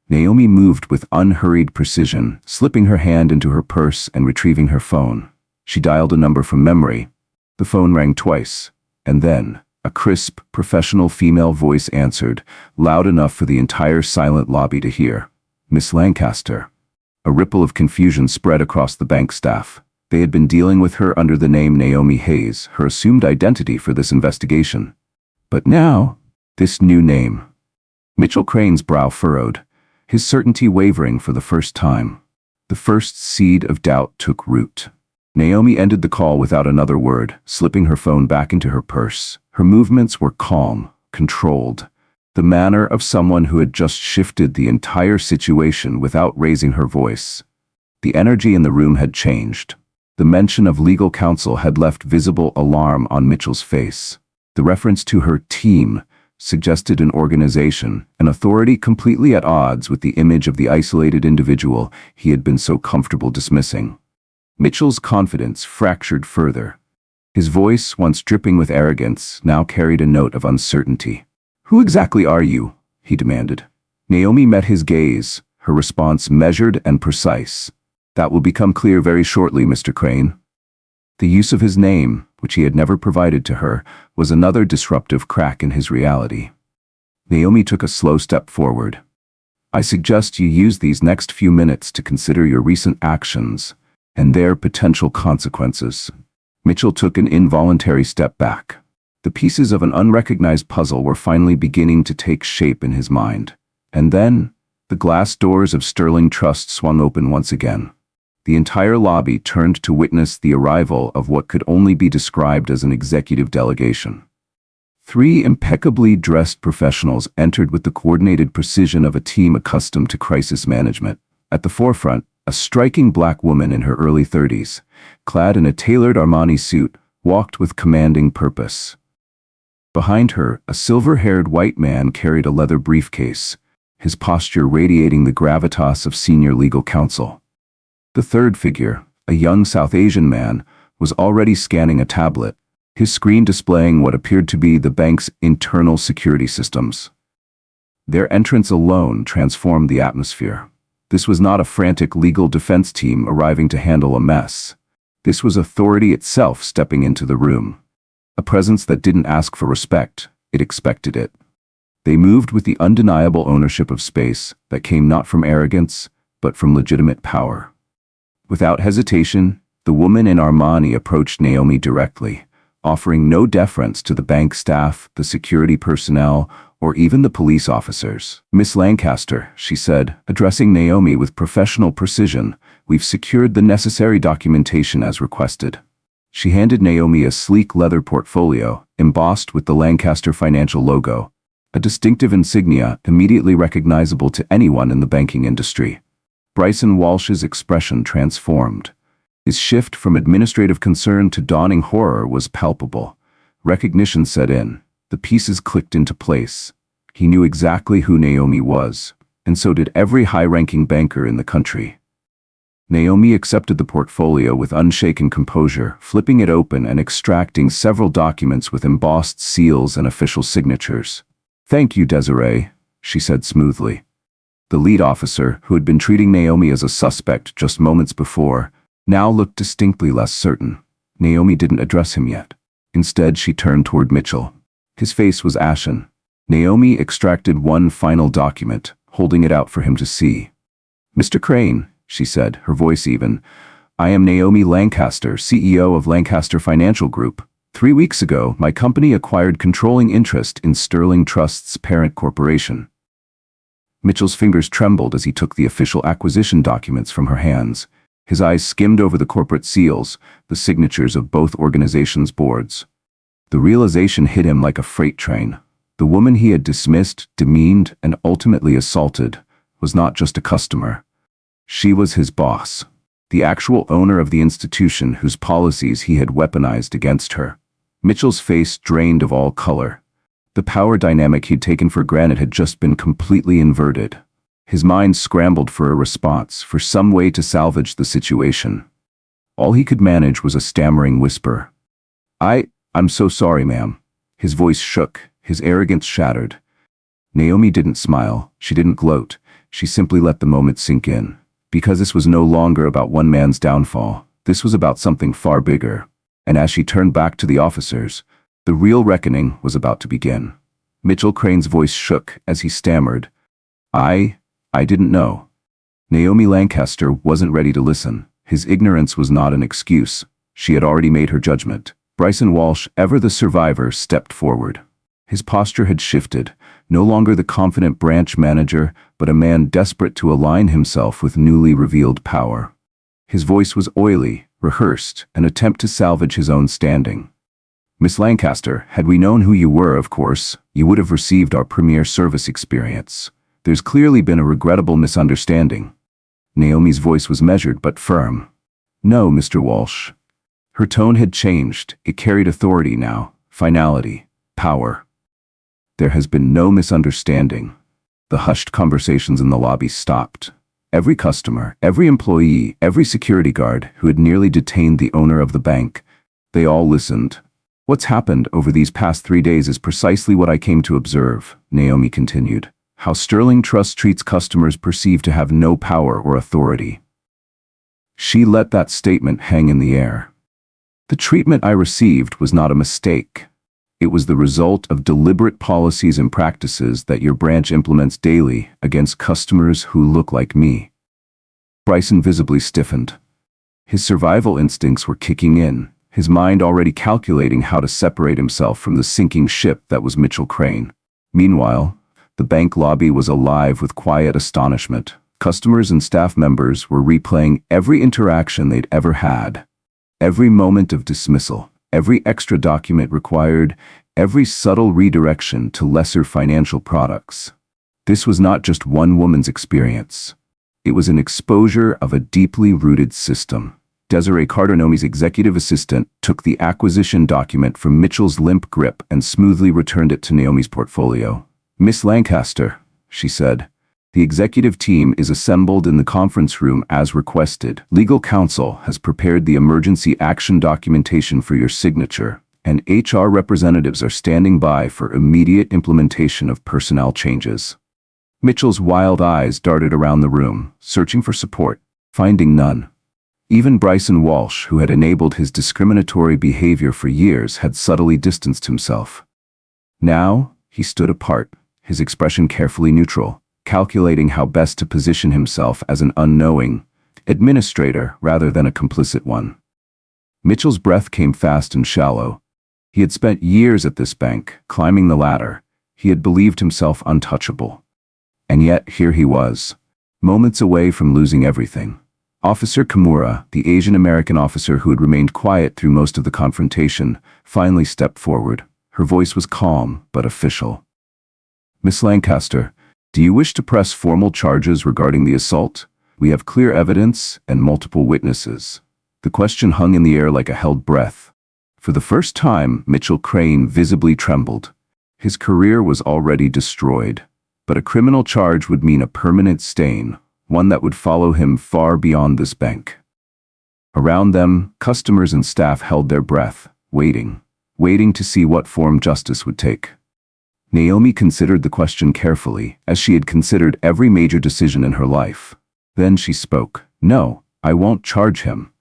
Naomi moved with unhurried precision, slipping her hand into her purse and retrieving her phone. She dialed a number from memory. The phone rang twice, and then a crisp, professional female voice answered, loud enough for the entire silent lobby to hear. "Miss Lancaster." A ripple of confusion spread across the bank staff. They had been dealing with her under the name Naomi Hayes, her assumed identity for this investigation. But now, this new name. Mitchell Crane's brow furrowed, his certainty wavering for the first time. The first seed of doubt took root. Naomi ended the call without another word, slipping her phone back into her purse. Her movements were calm, controlled, the manner of someone who had just shifted the entire situation without raising her voice. The energy in the room had changed. The mention of legal counsel had left visible alarm on Mitchell's face. The reference to her team suggested an organization, an authority completely at odds with the image of the isolated individual he had been so comfortable dismissing. Mitchell's confidence fractured further. His voice, once dripping with arrogance, now carried a note of uncertainty. "Who exactly are you?" he demanded. Naomi met his gaze, her response measured and precise. "That will become clear very shortly, Mr. Crane." The use of his name, which he had never provided to her, was another disruptive crack in his reality. Naomi took a slow step forward. "I suggest you use these next few minutes to consider your recent actions and their potential consequences." Mitchell took an involuntary step back. The pieces of an unrecognized puzzle were finally beginning to take shape in his mind. And then, the glass doors of Sterling Trust swung open once again. The entire lobby turned to witness the arrival of what could only be described as an executive delegation. 3 impeccably dressed professionals entered with the coordinated precision of a team accustomed to crisis management. At the forefront, a striking black woman in her early 30s, clad in a tailored Armani suit, walked with commanding purpose. Behind her, a silver-haired white man carried a leather briefcase, his posture radiating the gravitas of senior legal counsel. The third figure, a young South Asian man, was already scanning a tablet, his screen displaying what appeared to be the bank's internal security systems. Their entrance alone transformed the atmosphere. This was not a frantic legal defense team arriving to handle a mess. This was authority itself stepping into the room. A presence that didn't ask for respect, it expected it. They moved with the undeniable ownership of space that came not from arrogance, but from legitimate power. Without hesitation, the woman in Armani approached Naomi directly, offering no deference to the bank staff, the security personnel, or even the police officers. Miss Lancaster, she said, addressing Naomi with professional precision, we've secured the necessary documentation as requested. She handed Naomi a sleek leather portfolio, embossed with the Lancaster Financial logo, a distinctive insignia immediately recognizable to anyone in the banking industry. Bryson Walsh's expression transformed. His shift from administrative concern to dawning horror was palpable. Recognition set in. The pieces clicked into place. He knew exactly who Naomi was, and so did every high-ranking banker in the country. Naomi accepted the portfolio with unshaken composure, flipping it open and extracting several documents with embossed seals and official signatures. "Thank you, Desiree," she said smoothly. The lead officer, who had been treating Naomi as a suspect just moments before, now looked distinctly less certain. Naomi didn't address him yet. Instead, she turned toward Mitchell. His face was ashen. Naomi extracted one final document, holding it out for him to see. "Mr. Crane," she said, her voice even, "I am Naomi Lancaster, CEO of Lancaster Financial Group. 3 weeks ago, my company acquired controlling interest in Sterling Trust's parent corporation." Mitchell's fingers trembled as he took the official acquisition documents from her hands. His eyes skimmed over the corporate seals, the signatures of both organizations' boards. The realization hit him like a freight train. The woman he had dismissed, demeaned, and ultimately assaulted was not just a customer. She was his boss, the actual owner of the institution whose policies he had weaponized against her. Mitchell's face drained of all color. The power dynamic he'd taken for granted had just been completely inverted. His mind scrambled for a response, for some way to salvage the situation. All he could manage was a stammering whisper. I'm so sorry, ma'am." His voice shook, his arrogance shattered. Naomi didn't smile, she didn't gloat, she simply let the moment sink in. Because this was no longer about one man's downfall, this was about something far bigger. And as she turned back to the officers, the real reckoning was about to begin. Mitchell Crane's voice shook as he stammered, I didn't know." Naomi Lancaster wasn't ready to listen. His ignorance was not an excuse. She had already made her judgment. Bryson Walsh, ever the survivor, stepped forward. His posture had shifted, no longer the confident branch manager, but a man desperate to align himself with newly revealed power. His voice was oily, rehearsed, an attempt to salvage his own standing. "Miss Lancaster, had we known who you were, of course, you would have received our premier service experience. There's clearly been a regrettable misunderstanding." Naomi's voice was measured but firm. "No, Mr. Walsh." Her tone had changed. It carried authority now, finality, power. "There has been no misunderstanding." The hushed conversations in the lobby stopped. Every customer, every employee, every security guard who had nearly detained the owner of the bank, they all listened. "What's happened over these past 3 days is precisely what I came to observe," Naomi continued. "How Sterling Trust treats customers perceived to have no power or authority." She let that statement hang in the air. "The treatment I received was not a mistake. It was the result of deliberate policies and practices that your branch implements daily against customers who look like me." Bryson visibly stiffened. His survival instincts were kicking in, his mind already calculating how to separate himself from the sinking ship that was Mitchell Crane. Meanwhile, the bank lobby was alive with quiet astonishment. Customers and staff members were replaying every interaction they'd ever had. Every moment of dismissal, every extra document required, every subtle redirection to lesser financial products. This was not just one woman's experience. It was an exposure of a deeply rooted system. Desiree Carter, Naomi's executive assistant, took the acquisition document from Mitchell's limp grip and smoothly returned it to Naomi's portfolio. "Miss Lancaster," she said, "the executive team is assembled in the conference room as requested. Legal counsel has prepared the emergency action documentation for your signature, and HR representatives are standing by for immediate implementation of personnel changes." Mitchell's wild eyes darted around the room, searching for support, finding none. Even Bryson Walsh, who had enabled his discriminatory behavior for years, had subtly distanced himself. Now, he stood apart, his expression carefully neutral, calculating how best to position himself as an unknowing administrator rather than a complicit one. Mitchell's breath came fast and shallow. He had spent years at this bank, climbing the ladder, He had believed himself untouchable. And yet, here he was, moments away from losing everything. Officer Kimura, the Asian-American officer who had remained quiet through most of the confrontation, finally stepped forward. Her voice was calm, but official. "Miss Lancaster, do you wish to press formal charges regarding the assault? We have clear evidence and multiple witnesses." The question hung in the air like a held breath. For the first time, Mitchell Crane visibly trembled. His career was already destroyed, but a criminal charge would mean a permanent stain, one that would follow him far beyond this bank. Around them, customers and staff held their breath, waiting to see what form justice would take. Naomi considered the question carefully, as she had considered every major decision in her life. Then she spoke. "No, I won't charge him."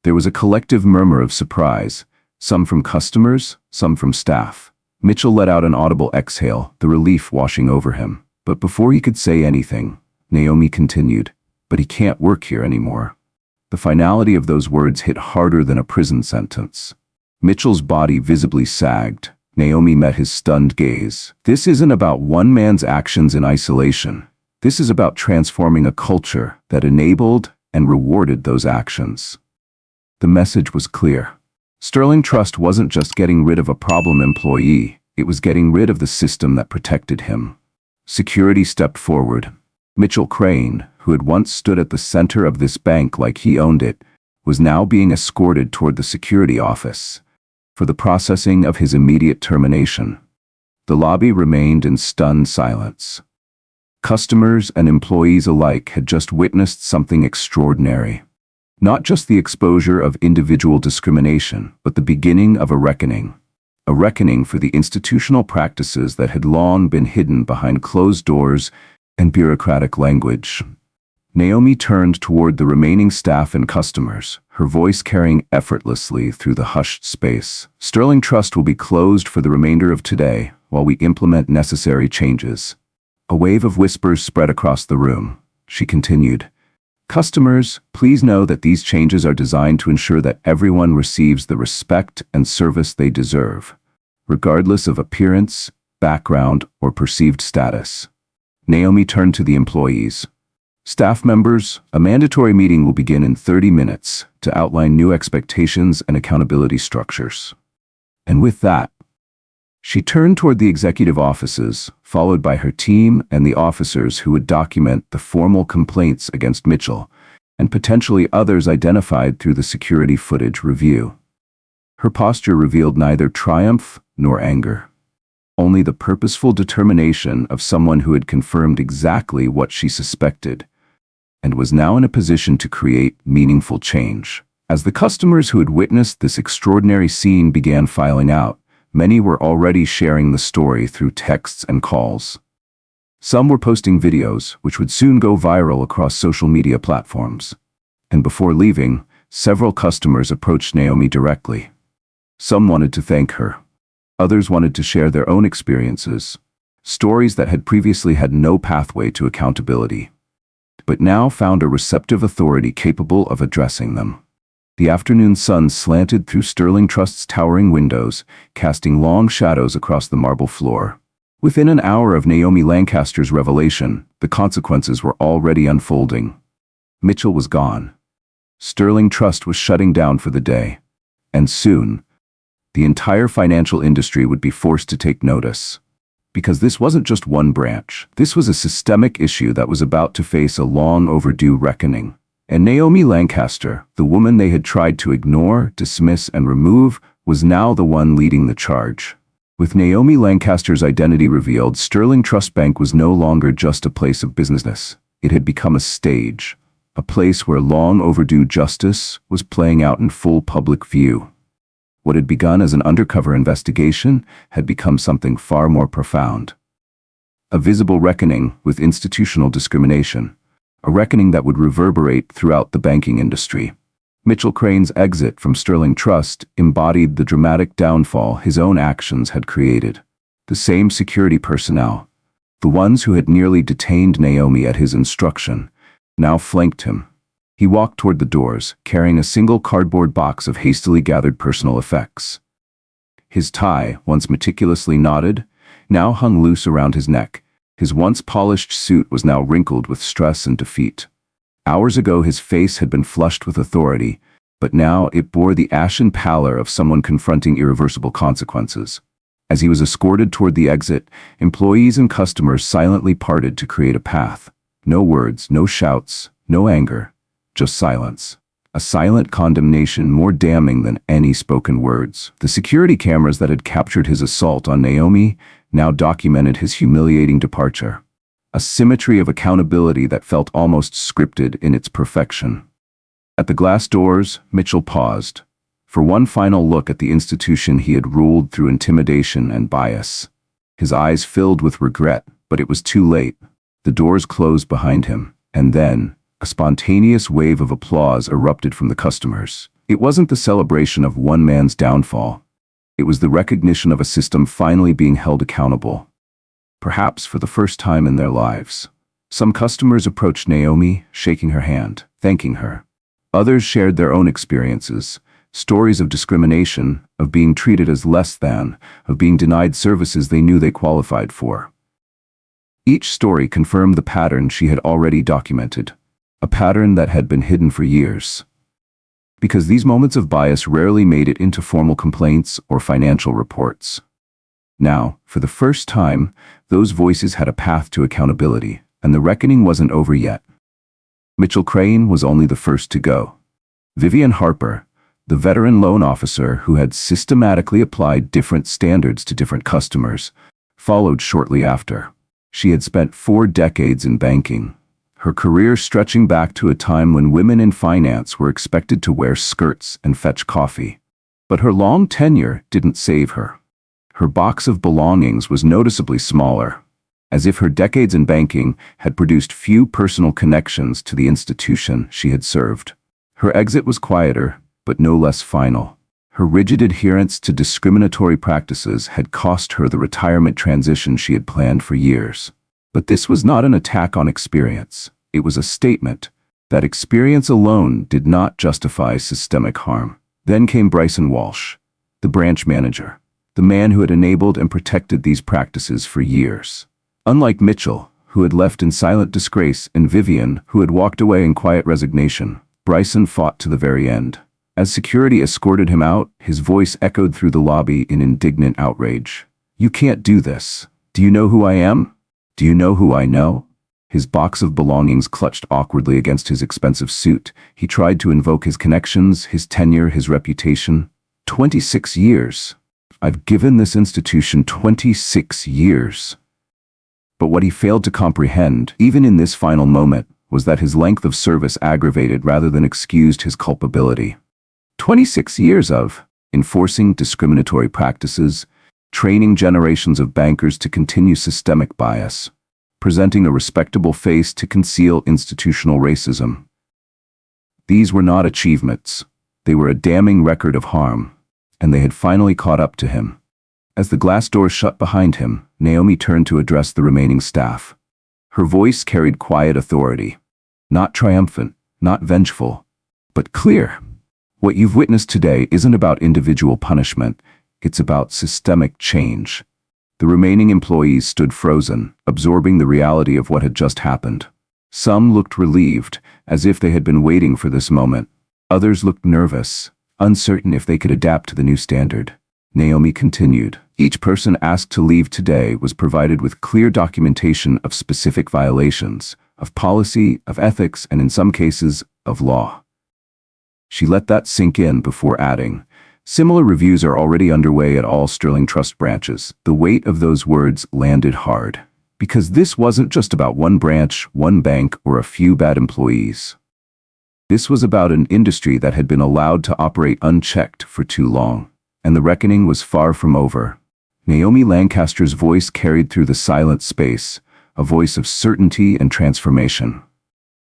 There was a collective murmur of surprise, some from customers, some from staff. Mitchell let out an audible exhale, the relief washing over him. But before he could say anything, Naomi continued, "But he can't work here anymore." The finality of those words hit harder than a prison sentence. Mitchell's body visibly sagged. Naomi met his stunned gaze. "This isn't about one man's actions in isolation. This is about transforming a culture that enabled and rewarded those actions." The message was clear. Sterling Trust wasn't just getting rid of a problem employee, it was getting rid of the system that protected him. Security stepped forward. Mitchell Crane, who had once stood at the center of this bank like he owned it, was now being escorted toward the security office for the processing of his immediate termination. The lobby remained in stunned silence. Customers and employees alike had just witnessed something extraordinary. Not just the exposure of individual discrimination, but the beginning of a reckoning. A reckoning for the institutional practices that had long been hidden behind closed doors and bureaucratic language. Naomi turned toward the remaining staff and customers, her voice carrying effortlessly through the hushed space. "Sterling Trust will be closed for the remainder of today while we implement necessary changes." A wave of whispers spread across the room. She continued, "Customers, please know that these changes are designed to ensure that everyone receives the respect and service they deserve, regardless of appearance, background, or perceived status." Naomi turned to the employees. "Staff members, a mandatory meeting will begin in 30 minutes to outline new expectations and accountability structures." And with that, she turned toward the executive offices, followed by her team and the officers who would document the formal complaints against Mitchell and potentially others identified through the security footage review. Her posture revealed neither triumph nor anger, only the purposeful determination of someone who had confirmed exactly what she suspected and was now in a position to create meaningful change. As the customers who had witnessed this extraordinary scene began filing out, many were already sharing the story through texts and calls. Some were posting videos, which would soon go viral across social media platforms. And before leaving, several customers approached Naomi directly. Some wanted to thank her. Others wanted to share their own experiences, stories that had previously had no pathway to accountability, but now found a receptive authority capable of addressing them. The afternoon sun slanted through Sterling Trust's towering windows, casting long shadows across the marble floor. Within an hour of Naomi Lancaster's revelation, the consequences were already unfolding. Mitchell was gone. Sterling Trust was shutting down for the day. And soon, the entire financial industry would be forced to take notice. Because this wasn't just one branch. This was a systemic issue that was about to face a long overdue reckoning. And Naomi Lancaster, the woman they had tried to ignore, dismiss, and remove, was now the one leading the charge. With Naomi Lancaster's identity revealed, Sterling Trust Bank was no longer just a place of business. It had become a stage, a place where long overdue justice was playing out in full public view. What had begun as an undercover investigation had become something far more profound. A visible reckoning with institutional discrimination. A reckoning that would reverberate throughout the banking industry. Mitchell Crane's exit from Sterling Trust embodied the dramatic downfall his own actions had created. The same security personnel, the ones who had nearly detained Naomi at his instruction, now flanked him. He walked toward the doors, carrying a single cardboard box of hastily gathered personal effects. His tie, once meticulously knotted, now hung loose around his neck. His once polished suit was now wrinkled with stress and defeat. Hours ago his face had been flushed with authority, but now it bore the ashen pallor of someone confronting irreversible consequences. As he was escorted toward the exit, employees and customers silently parted to create a path. No words, no shouts, no anger, just silence. A silent condemnation more damning than any spoken words. The security cameras that had captured his assault on Naomi now documented his humiliating departure. A symmetry of accountability that felt almost scripted in its perfection. At the glass doors, Mitchell paused, for one final look at the institution he had ruled through intimidation and bias. His eyes filled with regret, but it was too late. The doors closed behind him, and then, a spontaneous wave of applause erupted from the customers. It wasn't the celebration of one man's downfall. It was the recognition of a system finally being held accountable. Perhaps for the first time in their lives. Some customers approached Naomi, shaking her hand, thanking her. Others shared their own experiences, stories of discrimination, of being treated as less than, of being denied services they knew they qualified for. Each story confirmed the pattern she had already documented, a pattern that had been hidden for years. Because these moments of bias rarely made it into formal complaints or financial reports. Now, for the first time, those voices had a path to accountability, and the reckoning wasn't over yet. Mitchell Crane was only the first to go. Vivian Harper, the veteran loan officer who had systematically applied different standards to different customers, followed shortly after. She had spent 4 decades in banking, her career stretching back to a time when women in finance were expected to wear skirts and fetch coffee. But her long tenure didn't save her. Her box of belongings was noticeably smaller, as if her decades in banking had produced few personal connections to the institution she had served. Her exit was quieter, but no less final. Her rigid adherence to discriminatory practices had cost her the retirement transition she had planned for years. But this was not an attack on experience. It was a statement that experience alone did not justify systemic harm. Then came Bryson Walsh, the branch manager, the man who had enabled and protected these practices for years. Unlike Mitchell, who had left in silent disgrace, and Vivian, who had walked away in quiet resignation, Bryson fought to the very end. As security escorted him out, his voice echoed through the lobby in indignant outrage. "You can't do this. Do you know who I am? Do you know who I know?" His box of belongings clutched awkwardly against his expensive suit. He tried to invoke his connections, his tenure, his reputation. 26 years. I've given this institution 26 years. But what he failed to comprehend, even in this final moment, was that his length of service aggravated rather than excused his culpability. 26 years of enforcing discriminatory practices, training generations of bankers to continue systemic bias, presenting a respectable face to conceal institutional racism. These were not achievements. They were a damning record of harm, and they had finally caught up to him. As the glass doors shut behind him, Naomi turned to address the remaining staff. Her voice carried quiet authority, not triumphant, not vengeful, but clear. What you've witnessed today isn't about individual punishment, it's about systemic change. The remaining employees stood frozen, absorbing the reality of what had just happened. Some looked relieved, as if they had been waiting for this moment. Others looked nervous, uncertain if they could adapt to the new standard. Naomi continued. Each person asked to leave today was provided with clear documentation of specific violations, of policy, of ethics, and in some cases, of law. She let that sink in before adding, "Similar reviews are already underway at all Sterling Trust branches." The weight of those words landed hard, because this wasn't just about one branch, one bank, or a few bad employees. This was about an industry that had been allowed to operate unchecked for too long, and the reckoning was far from over. Naomi Lancaster's voice carried through the silent space, a voice of certainty and transformation.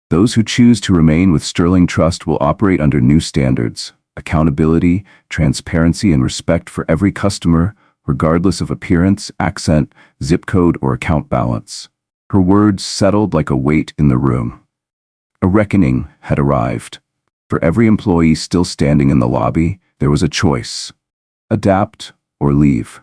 Those who choose to remain with Sterling Trust will operate under new standards, accountability, transparency, and respect for every customer, regardless of appearance, accent, zip code, or account balance. Her words settled like a weight in the room. A reckoning had arrived. For every employee still standing in the lobby, there was a choice: adapt or leave.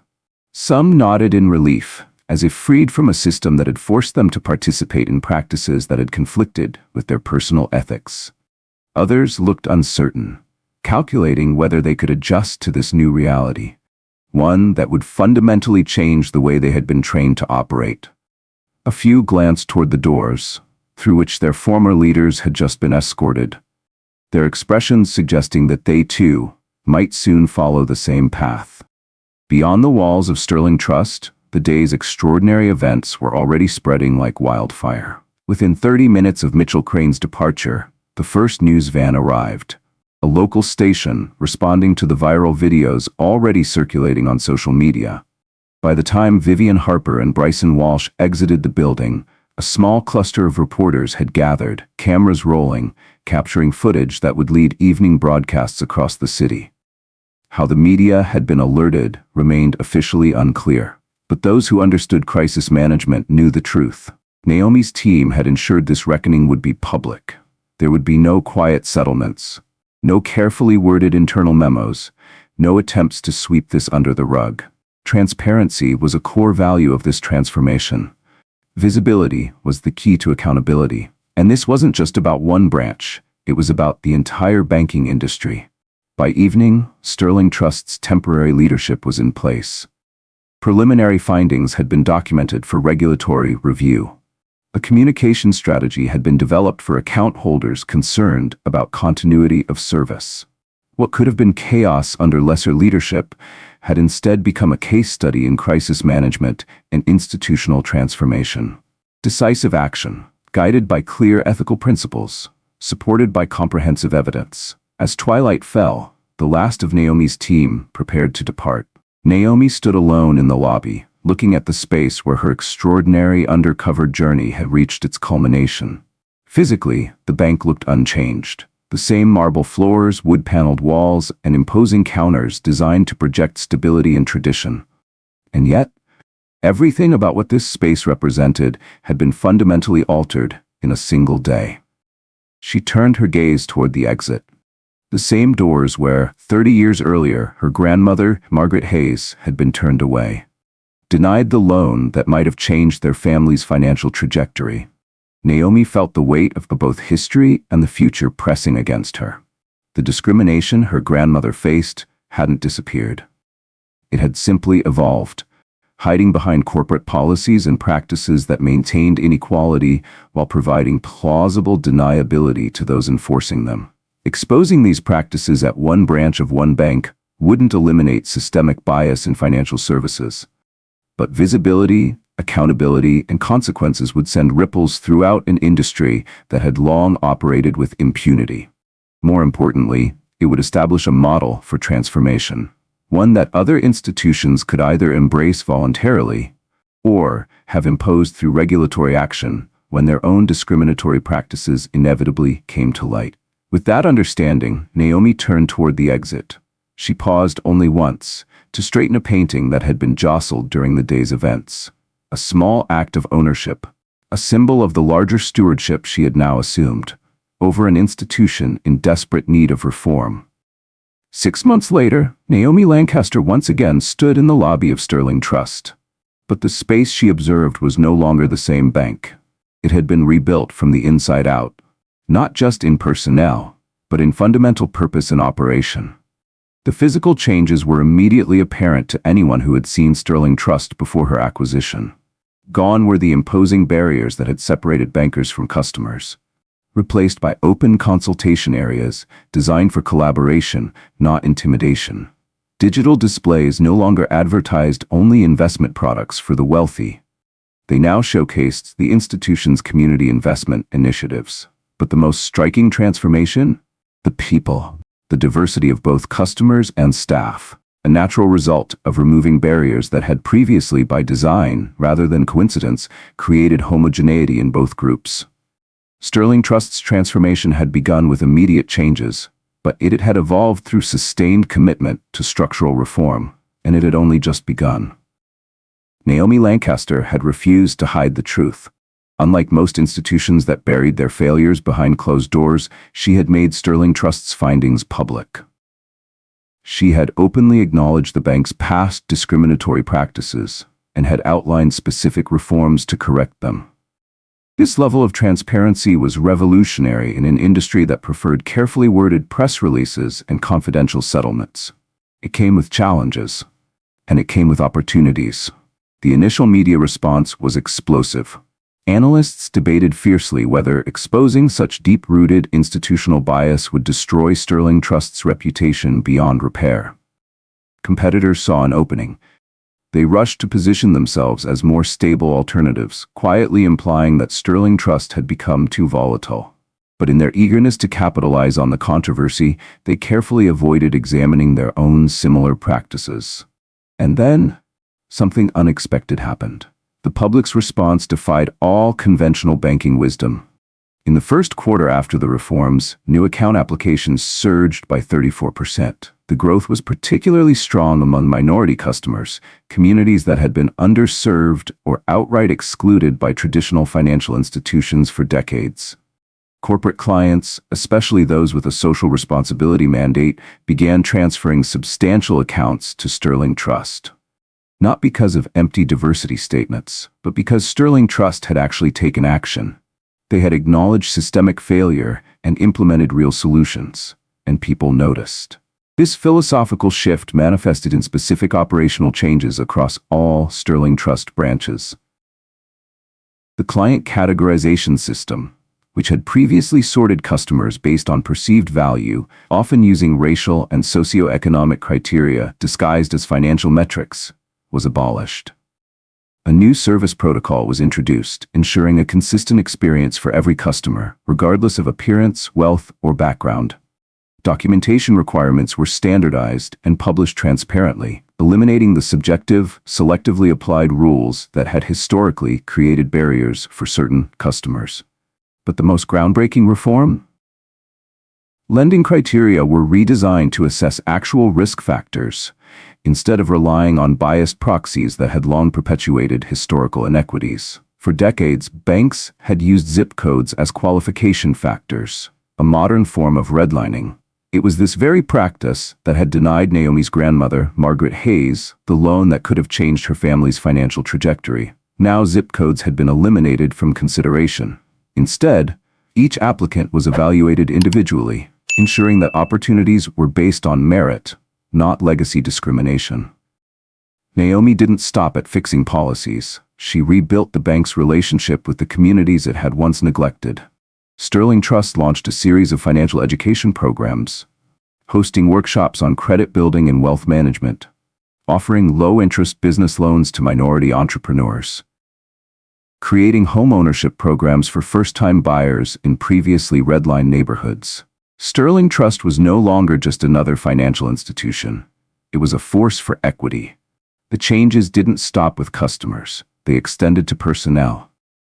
Some nodded in relief, as if freed from a system that had forced them to participate in practices that had conflicted with their personal ethics. Others looked uncertain, calculating whether they could adjust to this new reality, one that would fundamentally change the way they had been trained to operate. A few glanced toward the doors, through which their former leaders had just been escorted, their expressions suggesting that they, too, might soon follow the same path. Beyond the walls of Sterling Trust, the day's extraordinary events were already spreading like wildfire. Within 30 minutes of Mitchell Crane's departure, the first news van arrived, a local station responding to the viral videos already circulating on social media. By the time Vivian Harper and Bryson Walsh exited the building, a small cluster of reporters had gathered, cameras rolling, capturing footage that would lead evening broadcasts across the city. How the media had been alerted remained officially unclear, but those who understood crisis management knew the truth. Naomi's team had ensured this reckoning would be public. There would be no quiet settlements, no carefully worded internal memos, no attempts to sweep this under the rug. Transparency was a core value of this transformation. Visibility was the key to accountability. And this wasn't just about one branch, it was about the entire banking industry. By evening, Sterling Trust's temporary leadership was in place. Preliminary findings had been documented for regulatory review. A communication strategy had been developed for account holders concerned about continuity of service. What could have been chaos under lesser leadership had instead become a case study in crisis management and institutional transformation. Decisive action, guided by clear ethical principles, supported by comprehensive evidence. As twilight fell, the last of Naomi's team prepared to depart. Naomi stood alone in the lobby, looking at the space where her extraordinary undercover journey had reached its culmination. Physically, the bank looked unchanged. The same marble floors, wood-paneled walls, and imposing counters designed to project stability and tradition. And yet, everything about what this space represented had been fundamentally altered in a single day. She turned her gaze toward the exit. The same doors where, 30 years earlier, her grandmother, Margaret Hayes, had been turned away. Denied the loan that might have changed their family's financial trajectory. Naomi felt the weight of both history and the future pressing against her. The discrimination her grandmother faced hadn't disappeared. It had simply evolved, hiding behind corporate policies and practices that maintained inequality while providing plausible deniability to those enforcing them. Exposing these practices at one branch of one bank wouldn't eliminate systemic bias in financial services. But visibility, accountability, and consequences would send ripples throughout an industry that had long operated with impunity. More importantly, it would establish a model for transformation, one that other institutions could either embrace voluntarily or have imposed through regulatory action when their own discriminatory practices inevitably came to light. With that understanding, Naomi turned toward the exit. She paused only once to straighten a painting that had been jostled during the day's events. A small act of ownership, a symbol of the larger stewardship she had now assumed, over an institution in desperate need of reform. 6 months later, Naomi Lancaster once again stood in the lobby of Sterling Trust. But the space she observed was no longer the same bank. It had been rebuilt from the inside out, not just in personnel, but in fundamental purpose and operation. The physical changes were immediately apparent to anyone who had seen Sterling Trust before her acquisition. Gone were the imposing barriers that had separated bankers from customers, replaced by open consultation areas designed for collaboration, not intimidation. Digital displays no longer advertised only investment products for the wealthy. They now showcased the institution's community investment initiatives. But the most striking transformation? The people. The diversity of both customers and staff, a natural result of removing barriers that had previously, by design rather than coincidence, created homogeneity in both groups. Sterling Trust's transformation had begun with immediate changes, but it had evolved through sustained commitment to structural reform, and it had only just begun. Naomi Lancaster had refused to hide the truth. Unlike most institutions that buried their failures behind closed doors, she had made Sterling Trust's findings public. She had openly acknowledged the bank's past discriminatory practices, and had outlined specific reforms to correct them. This level of transparency was revolutionary in an industry that preferred carefully worded press releases and confidential settlements. It came with challenges, and it came with opportunities. The initial media response was explosive. Analysts debated fiercely whether exposing such deep-rooted institutional bias would destroy Sterling Trust's reputation beyond repair. Competitors saw an opening. They rushed to position themselves as more stable alternatives, quietly implying that Sterling Trust had become too volatile. But in their eagerness to capitalize on the controversy, they carefully avoided examining their own similar practices. And then, something unexpected happened. The public's response defied all conventional banking wisdom. In the first quarter after the reforms, new account applications surged by 34%. The growth was particularly strong among minority customers, communities that had been underserved or outright excluded by traditional financial institutions for decades. Corporate clients, especially those with a social responsibility mandate, began transferring substantial accounts to Sterling Trust. Not because of empty diversity statements, but because Sterling Trust had actually taken action. They had acknowledged systemic failure and implemented real solutions, and people noticed. This philosophical shift manifested in specific operational changes across all Sterling Trust branches. The client categorization system, which had previously sorted customers based on perceived value, often using racial and socioeconomic criteria disguised as financial metrics, was abolished. A new service protocol was introduced, ensuring a consistent experience for every customer, regardless of appearance, wealth, or background. Documentation requirements were standardized and published transparently, eliminating the subjective, selectively applied rules that had historically created barriers for certain customers. But the most groundbreaking reform? Lending criteria were redesigned to assess actual risk factors, instead of relying on biased proxies that had long perpetuated historical inequities. For decades, banks had used zip codes as qualification factors, a modern form of redlining. It was this very practice that had denied Naomi's grandmother, Margaret Hayes, the loan that could have changed her family's financial trajectory. Now zip codes had been eliminated from consideration. Instead, each applicant was evaluated individually, ensuring that opportunities were based on merit, not legacy discrimination. Naomi didn't stop at fixing policies. She rebuilt the bank's relationship with the communities it had once neglected. Sterling Trust launched a series of financial education programs, hosting workshops on credit building and wealth management, offering low-interest business loans to minority entrepreneurs, creating homeownership programs for first-time buyers in previously redlined neighborhoods. Sterling Trust was no longer just another financial institution. It was a force for equity. The changes didn't stop with customers. They extended to personnel.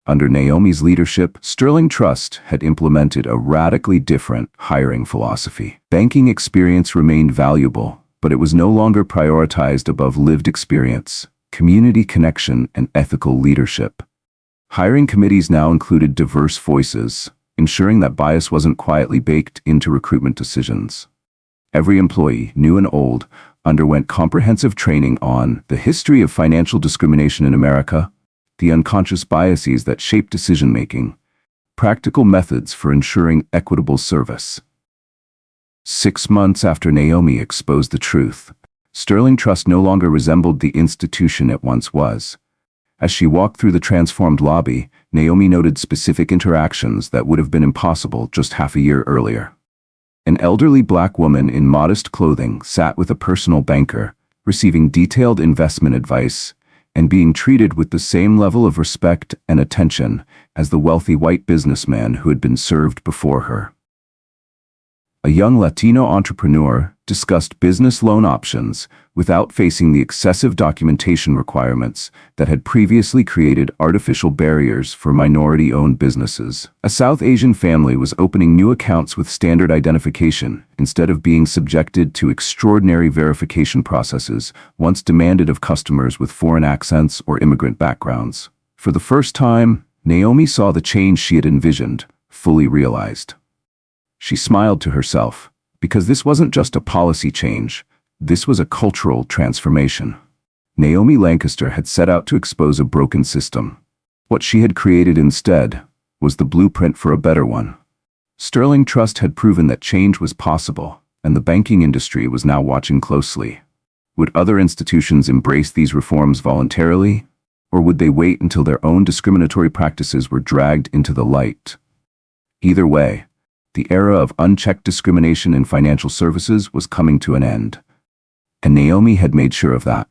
Under Naomi's leadership, Sterling Trust had implemented a radically different hiring philosophy. Banking experience remained valuable, but it was no longer prioritized above lived experience, community connection, and ethical leadership. Hiring committees now included diverse voices, ensuring that bias wasn't quietly baked into recruitment decisions. Every employee, new and old, underwent comprehensive training on the history of financial discrimination in America, the unconscious biases that shape decision-making, practical methods for ensuring equitable service. 6 months after Naomi exposed the truth, Sterling Trust no longer resembled the institution it once was. As she walked through the transformed lobby, Naomi noted specific interactions that would have been impossible just half a year earlier. An elderly black woman in modest clothing sat with a personal banker, receiving detailed investment advice and being treated with the same level of respect and attention as the wealthy white businessman who had been served before her. A young Latino entrepreneur discussed business loan options without facing the excessive documentation requirements that had previously created artificial barriers for minority-owned businesses. A South Asian family was opening new accounts with standard identification instead of being subjected to extraordinary verification processes once demanded of customers with foreign accents or immigrant backgrounds. For the first time, Naomi saw the change she had envisioned fully realized. She smiled to herself, because this wasn't just a policy change, this was a cultural transformation. Naomi Lancaster had set out to expose a broken system. What she had created instead was the blueprint for a better one. Sterling Trust had proven that change was possible, and the banking industry was now watching closely. Would other institutions embrace these reforms voluntarily, or would they wait until their own discriminatory practices were dragged into the light? Either way, the era of unchecked discrimination in financial services was coming to an end. And Naomi had made sure of that.